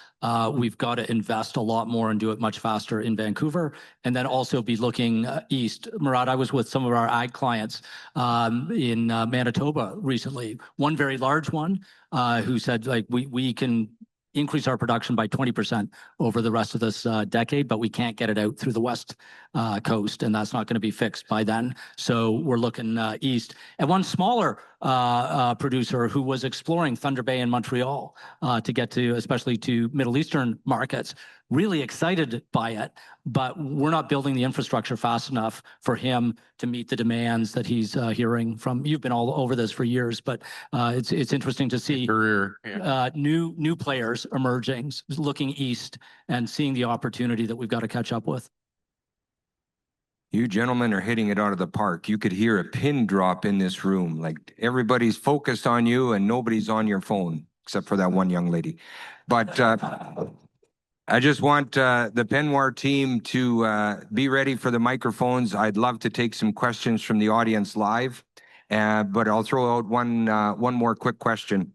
we've got to invest a lot more and do it much faster in Vancouver, and then also be looking east. Murad, I was with some of our ag clients in Manitoba recently. One very large one who said, like, we can increase our production by 20% over the rest of this decade, but we can't get it out through the west coast, and that's not going to be fixed by then. So we're looking east. And one smaller producer who was exploring Thunder Bay and Montreal to get to, especially to Middle Eastern markets, really excited by it, but we're not building the infrastructure fast enough for him to meet the demands that he's hearing from. You've been all over this for years, but it's interesting to see new players emerging, looking east and seeing the opportunity that we've got to catch up with. You gentlemen are hitting it out of the park. You could hear a pin drop in this room. Like everybody's focused on you and nobody's on your phone, except for that one young lady. But I just want the Penwar team to be ready for the microphones. I'd love to take some questions from the audience live, but I'll throw out one more quick question.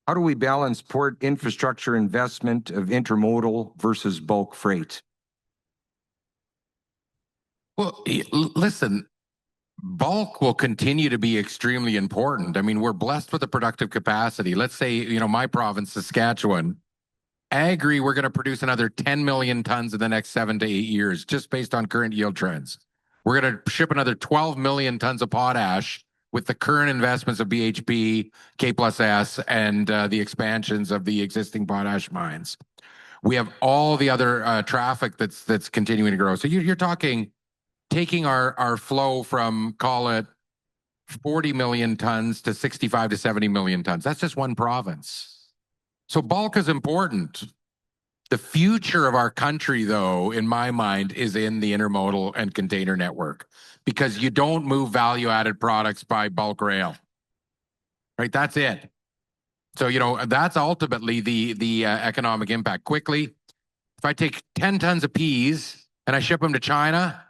How do we balance port infrastructure investment of intermodal versus bulk freight? Well, listen, bulk will continue to be extremely important. I mean, we're blessed with a productive capacity. Let's say, you know, my province, Saskatchewan, agri, we're going to produce another 10 million tons in the next 7 to 8 years, just based on current yield trends. We're going to ship another 12 million tons of potash with the current investments of BHP, K+S, and the expansions of the existing potash mines. We have all the other traffic that's continuing to grow. So you're talking taking our flow from, call it, 40 million tons to 65 to 70 million tons. That's just one province. So bulk is important. The future of our country, though, in my mind, is in the intermodal and container network, because you don't move value-added products by bulk rail, right? That's it. So, you know, that's ultimately the economic impact. Quickly, if I take 10 tons of peas and I ship them to China,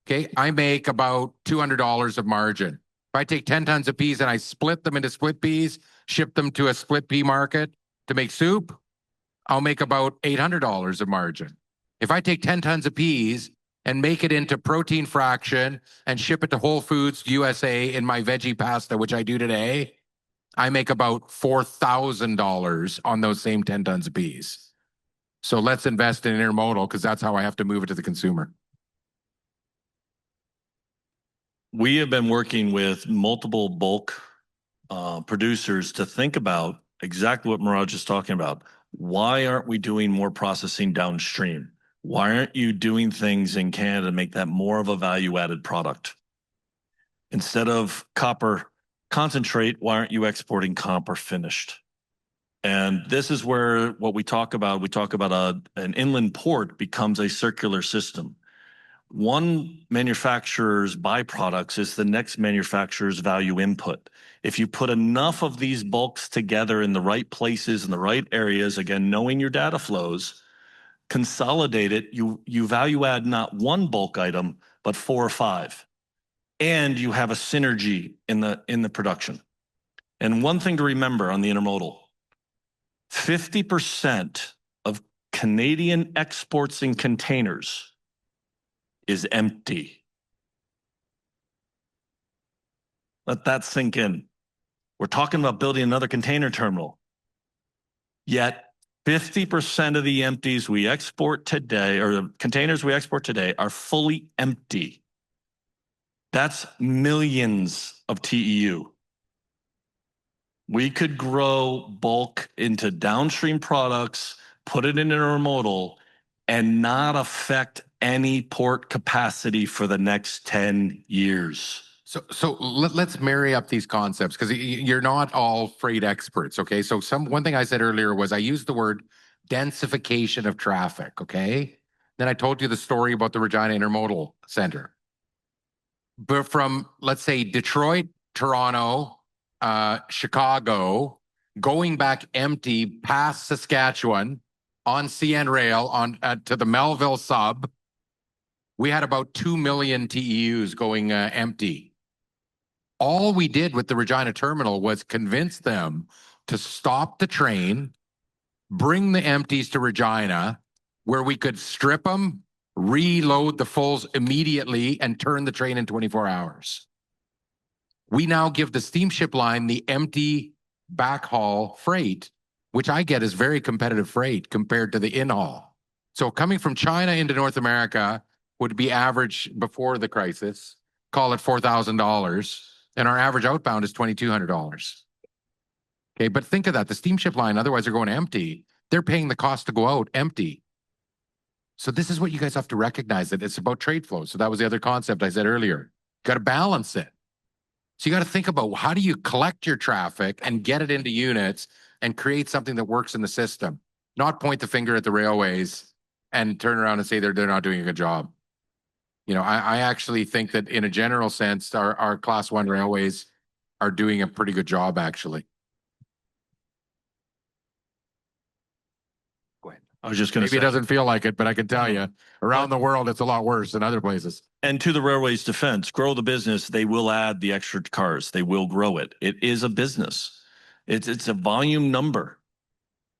okay, I make about $200 of margin. If I take 10 tons of peas and I split them into split peas, ship them to a split pea market to make soup, I'll make about $800 of margin. If I take 10 tons of peas and make it into protein fraction and ship it to Whole Foods USA in my veggie pasta, which I do today, I make about $4,000 on those same 10 tons of peas. So let's invest in intermodal, because that's how I have to move it to the consumer. We have been working with multiple bulk producers to think about exactly what Murad just talking about. Why aren't we doing more processing downstream? Why aren't you doing things in Canada to make that more of a value-added product? Instead of copper concentrate, why aren't you exporting copper finished? And this is where what we talk about an inland port becomes a circular system. One manufacturer's byproducts is the next manufacturer's value input. If you put enough of these bulks together in the right places, in the right areas, again, knowing your data flows, consolidate it, you value add not one bulk item, but 4 or 5. And you have a synergy in the production. And one thing to remember on the intermodal, 50% of Canadian exports in containers is empty. Let that sink in. We're talking about building another container terminal. Yet 50% of the empties we export today, or the containers we export today, are fully empty. That's millions of TEU. We could grow bulk into downstream products, put it in intermodal, and not affect any port capacity for the next 10 years. So let's marry up these concepts, because you're not all freight experts, okay? So one thing I said earlier was I used the word densification of traffic, okay? Then I told you the story about the Regina Intermodal Center. But from, let's say, Detroit, Toronto, Chicago, going back empty past Saskatchewan on CN Rail to the Melville sub, we had about 2 million TEUs going empty. All we did with the Regina terminal was convince them to stop the train, bring the empties to Regina, where we could strip them, reload the fulls immediately, and turn the train in 24 hours. We now give the steamship line the empty backhaul freight which I get is very competitive freight compared to the in-haul. So coming from China into North America would be average before the crisis, call it $4,000, and our average outbound is $2,200. Okay, but think of that. The steamship line, otherwise they're going empty. They're paying the cost to go out empty. So this is what you guys have to recognize, that it's about trade flow. So that was the other concept I said earlier. You got to balance it. So you got to think about how do you collect your traffic and get it into units and create something that works in the system, not point the finger at the railways and turn around and say they're not doing a good job. You know, I actually think that in a general sense, our class one railways are doing a pretty good job, actually. Go ahead. I was just going to Maybe say. it doesn't feel like it, but I can tell you, around the world, it's a lot worse than other places. And to the railway's defense, grow the business. They will add the extra cars. They will grow it. It is a business. It's a volume number.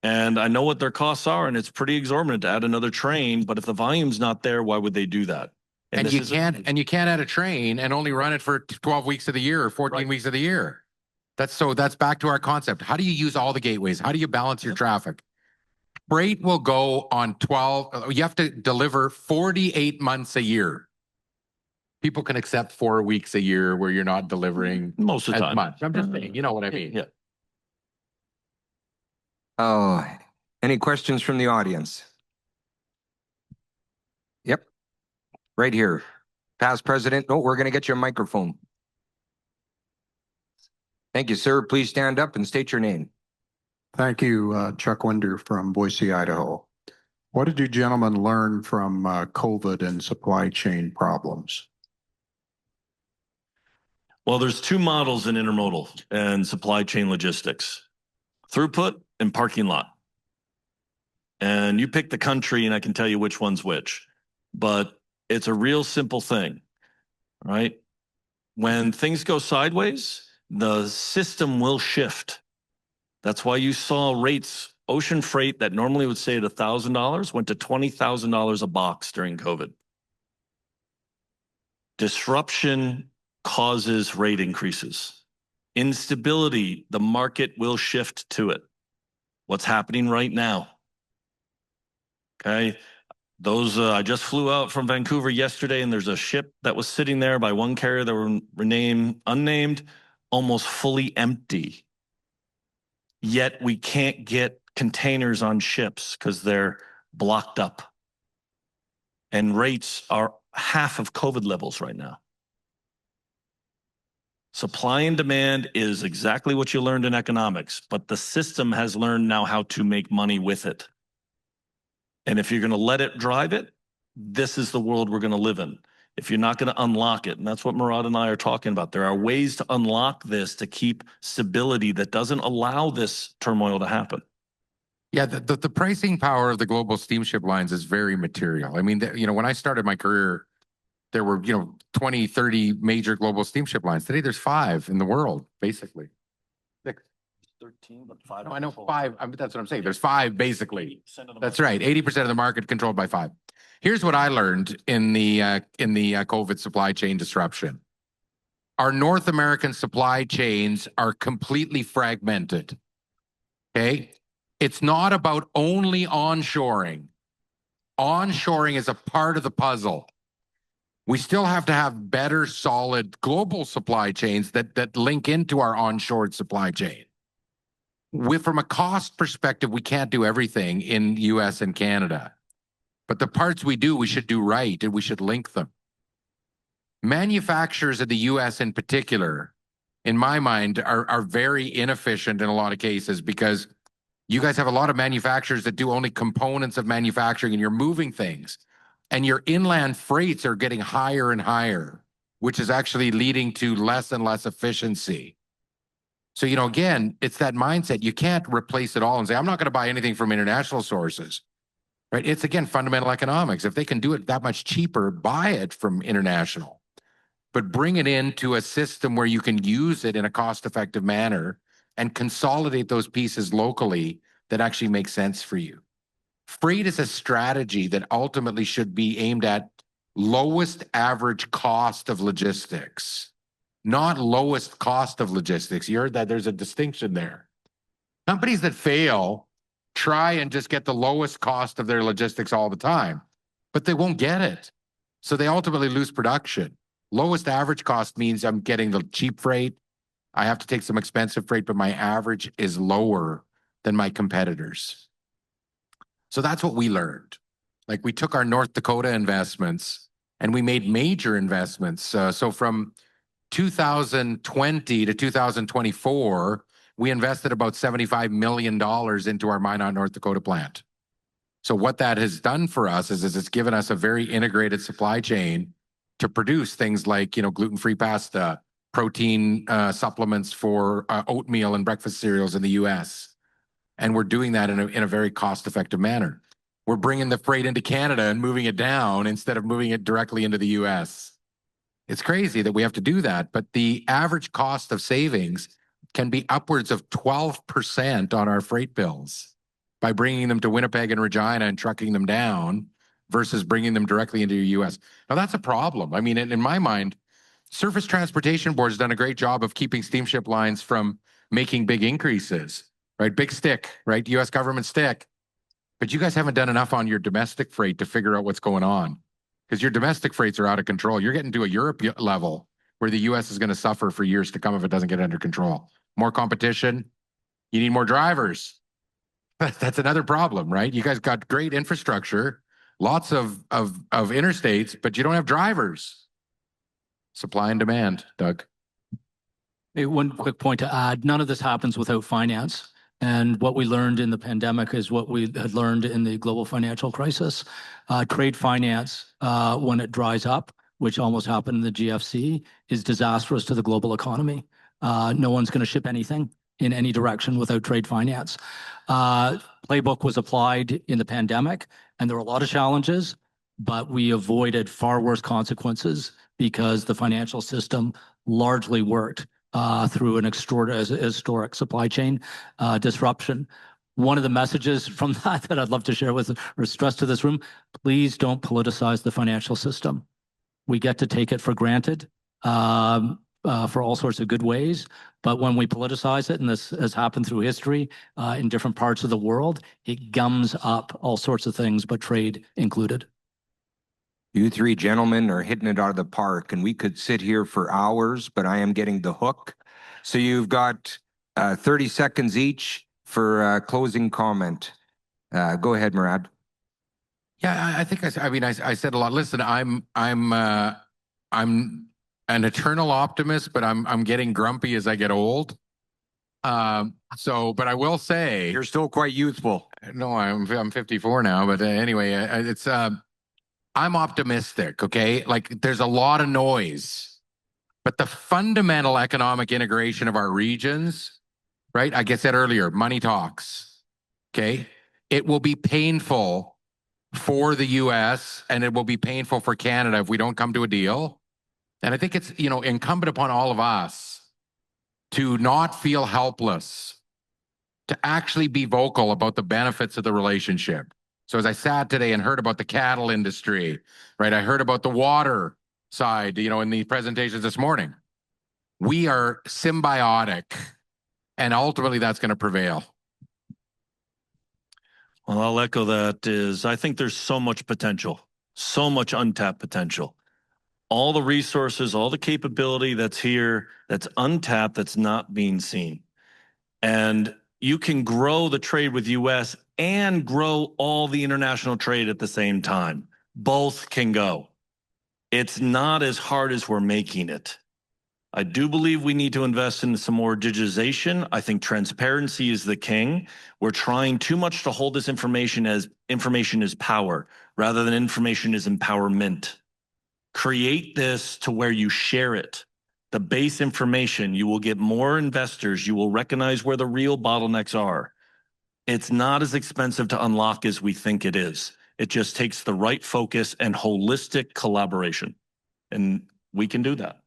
And I know what their costs are, and it's pretty exorbitant to add another train. But if the volume's not there, why would they do that? And you can't add a train and only run it for 12 weeks of the year or 14 weeks of the year. That's back to our concept. How do you use all the gateways? How do you balance your traffic? Freight will go on 12. You have to deliver 48 months a year. People can accept 4 weeks a year where you're not delivering Most of the as time. much. I'm just saying, you know what I mean? Yeah. Oh, any questions from the audience? Yep. Right here. Past president. No, we're going to get you a microphone. Thank you, sir. Please stand up and state your name. Thank you, Chuck Winder from Boise, Idaho. What did you gentlemen learn from COVID and supply chain problems? Well, there's two models in intermodal and supply chain logistics: throughput and parking lot. And you pick the country and I can tell you which one's which, but it's a real simple thing, right? When things go sideways, the system will shift. That's why you saw rates, ocean freight that normally would stay at $1,000 went to $20,000 a box during COVID. Disruption causes rate increases. Instability, the market will shift to it. What's happening right now? Okay, I just flew out from Vancouver yesterday, and there's a ship that was sitting there by one carrier that were unnamed, almost fully empty. Yet we can't get containers on ships because they're blocked up. And rates are half of COVID levels right now. Supply and demand is exactly what you learned in economics, but the system has learned now how to make money with it. And if you're going to let it drive it, this is the world we're going to live in. If you're not going to unlock it, and that's what Murad and I are talking about, there are ways to unlock this to keep stability that doesn't allow this turmoil to happen. Yeah, the pricing power of the global steamship lines is very material. I mean, when I started my career, there were, 20, 30 major global steamship lines. Today, there's 5 in the world, basically. 6. 13, but 5. No, I know 5. That's what I'm saying. There's 5, basically. That's right. 80% of the market controlled by 5. Here's what I learned in the COVID supply chain disruption. Our North American supply chains are completely fragmented. Okay? It's not about only onshoring. Onshoring is a part of the puzzle. We still have to have better, solid global supply chains that link into our onshored supply chain. From a cost perspective, we can't do everything in US and Canada. But the parts we do, we should do right, and we should link them. Manufacturers in the US in particular, in my mind, are very inefficient in a lot of cases because you guys have a lot of manufacturers that do only components of manufacturing, and you're moving things. And your inland freights are getting higher and higher, which is actually leading to less and less efficiency. So, again, it's that mindset. You can't replace it all and say, I'm not going to buy anything from international sources. Right? It's, again, fundamental economics. If they can do it that much cheaper, buy it from international. But bring it into a system where you can use it in a cost-effective manner and consolidate those pieces locally that actually make sense for you. Freight is a strategy that ultimately should be aimed at lowest average cost of logistics, not lowest cost of logistics. You heard that there's a distinction there. Companies that fail try and just get the lowest cost of their logistics all the time, but they won't get it. So they ultimately lose production. Lowest average cost means I'm getting the cheap freight. I have to take some expensive freight, but my average is lower than my competitors. So that's what we learned. Like we took our North Dakota investments and we made major investments. So from 2020 to 2024, we invested about $75 million into our Minot, North Dakota plant. So what that has done for us is it's given us a very integrated supply chain to produce things like, gluten-free pasta, protein supplements for oatmeal and breakfast cereals in the US. And we're doing that in a very cost-effective manner. We're bringing the freight into Canada and moving it down instead of moving it directly into the US. It's crazy that we have to do that, but the average cost of savings can be upwards of 12% on our freight bills by bringing them to Winnipeg and Regina and trucking them down versus bringing them directly into the US. Now, that's a problem. I mean, in my mind, Surface Transportation Board has done a great job of keeping steamship lines from making big increases, right? Big stick, right? US government stick. But you guys haven't done enough on your domestic freight to figure out what's going on, because your domestic freights are out of control. You're getting to a Europe level where the US is going to suffer for years to come if it doesn't get under control. More competition. You need more drivers. That's another problem, right? You guys got great infrastructure, lots of interstates, but you don't have drivers. Supply and demand, Doug. Hey, one quick point to add, none of this happens without finance. And what we learned in the pandemic is what we had learned in the global financial crisis. Trade finance, when it dries up, which almost happened in the GFC, is disastrous to the global economy. No one's going to ship anything in any direction without trade finance. Playbook was applied in the pandemic, and there were a lot of challenges, but we avoided far worse consequences because the financial system largely worked through an historic supply chain disruption. One of the messages from that I'd love to share with or stress to this room, please don't politicize the financial system. We get to take it for granted for all sorts of good ways. But when we politicize it, and this has happened through history in different parts of the world, it gums up all sorts of things, but trade included. You three gentlemen are hitting it out of the park, and we could sit here for hours, but I am getting the hook. So you've got 30 seconds each for closing comment. Go ahead, Murad. Yeah, I think I said a lot. Listen, I'm an eternal optimist, but I'm getting grumpy as I get old. But I will say You're still quite youthful. no, I'm 54 now. But anyway, it's I'm optimistic. Okay, like there's a lot of noise, but the fundamental economic integration of our regions, right? Like I said earlier, money talks. Okay, it will be painful for the U.S. and it will be painful for Canada if we don't come to a deal. And I think it's, incumbent upon all of us to not feel helpless, to actually be vocal about the benefits of the relationship. So as I sat today and heard about the cattle industry, right? I heard about the water side, in the presentations this morning. We are symbiotic, and ultimately that's going to prevail. Well, I'll echo that. I think there's so much potential, so much untapped potential. All the resources, all the capability that's here, that's untapped, that's not being seen. And you can grow the trade with US and grow all the international trade at the same time. Both can go. It's not as hard as we're making it. I do believe we need to invest in some more digitization. I think transparency is the king. We're trying too much to hold this information as information is power rather than information is empowerment. Create this to where you share it. The base information, you will get more investors. You will recognize where the real bottlenecks are. It's not as expensive to unlock as we think it is. It just takes the right focus and holistic collaboration. And we can do that.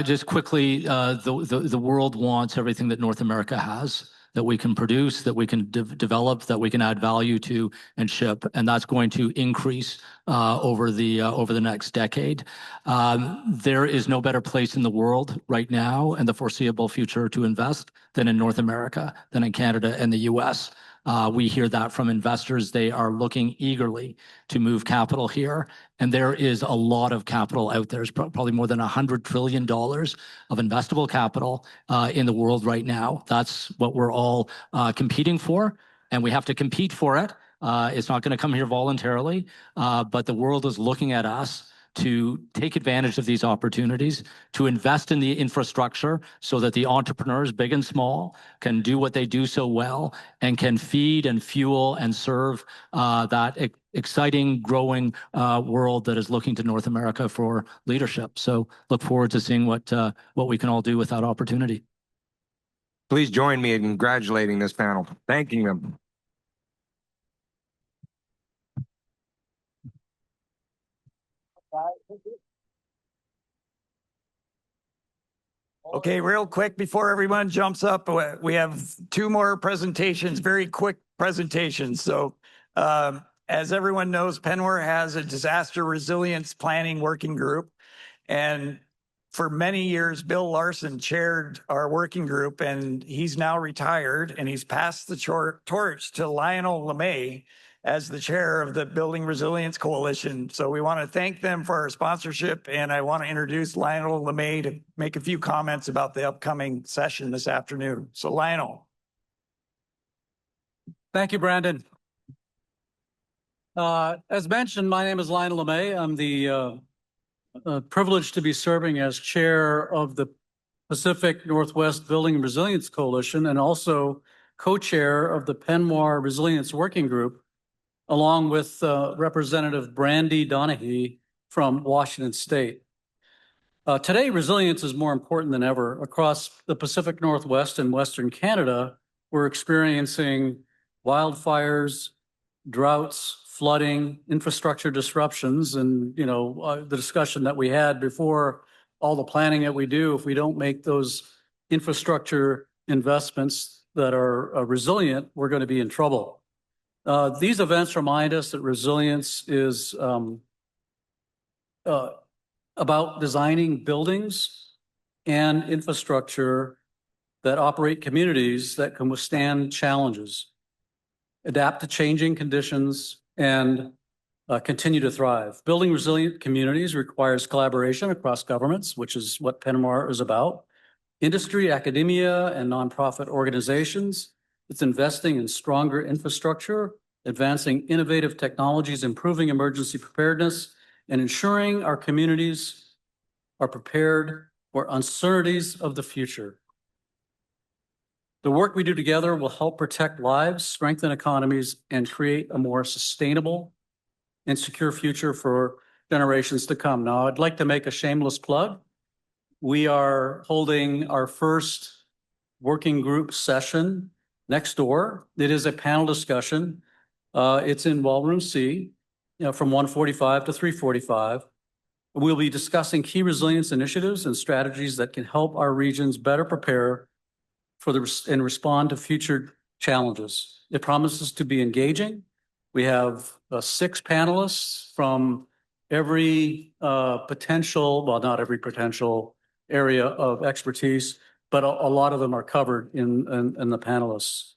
Just quickly, the world wants everything that North America has. that we can produce, that we can develop, that we can add value to and ship, and that's going to increase over the next decade. There is no better place in the world right now and the foreseeable future to invest than in North America, than in Canada and the US. We hear that from investors. They are looking eagerly to move capital here. And there is a lot of capital out there. There's probably more than $100 trillion of investable capital in the world right now. That's what we're all competing for. And we have to compete for it. It's not going to come here voluntarily. But the world is looking at us to take advantage of these opportunities, to invest in the infrastructure so that the entrepreneurs, big and small, can do what they do so well and can feed and fuel and serve that exciting, growing world that is looking to North America for leadership. So look forward to seeing what we can all do with that opportunity. Please join me in congratulating this panel, thanking them. Okay, real quick before everyone jumps up, we have two more presentations, very quick presentations. So as everyone knows, Penwar has a disaster resilience planning working group. And for many years, Bill Larson chaired our working group, and he's now retired, and he's passed the torch to Lionel LeMay as the chair of the Building Resilience Coalition. So we want to thank them for our sponsorship, and I want to introduce Lionel LeMay to make a few comments about the upcoming session this afternoon. So Lionel. Thank you, Brandon. As mentioned, my name is Lionel LeMay. I'm the privileged to be serving as chair of the Pacific Northwest Building Resilience Coalition and also co-chair of the Penwar Resilience Working Group, along with Representative Brandy Donahue from Washington State. Today, resilience is more important than ever. Across the Pacific Northwest and Western Canada, we're experiencing wildfires, droughts, flooding, infrastructure disruptions, and the discussion that we had before, all the planning that we do, if we don't make those infrastructure investments that are resilient, we're going to be in trouble. These events remind us that resilience is about designing buildings and infrastructure that operate communities that can withstand challenges, adapt to changing conditions, and continue to thrive. Building resilient communities requires collaboration across governments, which is what Penwar is about, industry, academia, and nonprofit organizations. It's investing in stronger infrastructure, advancing innovative technologies, improving emergency preparedness, and ensuring our communities are prepared for uncertainties of the future. The work we do together will help protect lives, strengthen economies, and create a more sustainable and secure future for generations to come. Now, I'd like to make a shameless plug. We are holding our first working group session next door. It is a panel discussion. It's in Ballroom C, from 1:45 to 3:45. We'll be discussing key resilience initiatives and strategies that can help our regions better prepare for and respond to future challenges. It promises to be engaging. We have 6 panelists from every potential, well, not every potential area of expertise, but a lot of them are covered in the panelists.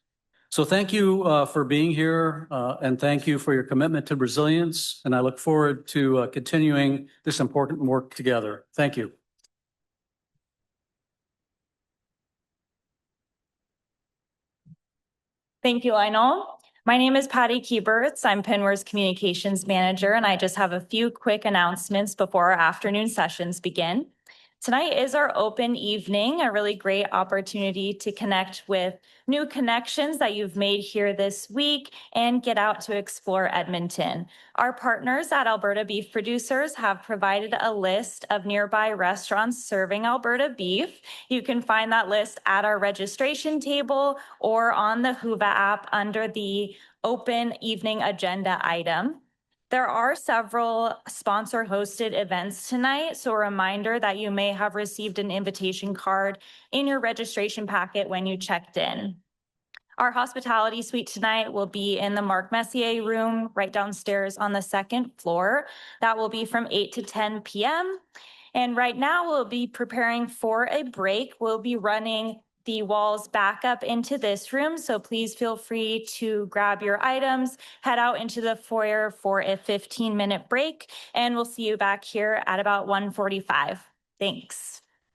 So thank you for being here, and thank you for your commitment to resilience. And I look forward to continuing this important work together. Thank you. Thank you, Lionel. My name is Patty Kieberts. I'm Penwar's Communications Manager, and I just have a few quick announcements before our afternoon sessions begin. Tonight is our open evening, a really great opportunity to connect with new connections that you've made here this week and get out to explore Edmonton. Our partners at Alberta Beef Producers have provided a list of nearby restaurants serving Alberta beef. You can find that list at our registration table or on the Whova app under the open evening agenda item. There are several sponsor-hosted events tonight, so a reminder that you may have received an invitation card in your registration packet when you checked in. Our hospitality suite tonight will be in the Marc Messier room right downstairs on the second floor. That will be from 8 to 10 p.m. And right now we'll be preparing for a break. We'll be running the walls back up into this room. So please feel free to grab your items, head out into the foyer for a 15-minute break, and we'll see you back here at about 1:45. Thanks.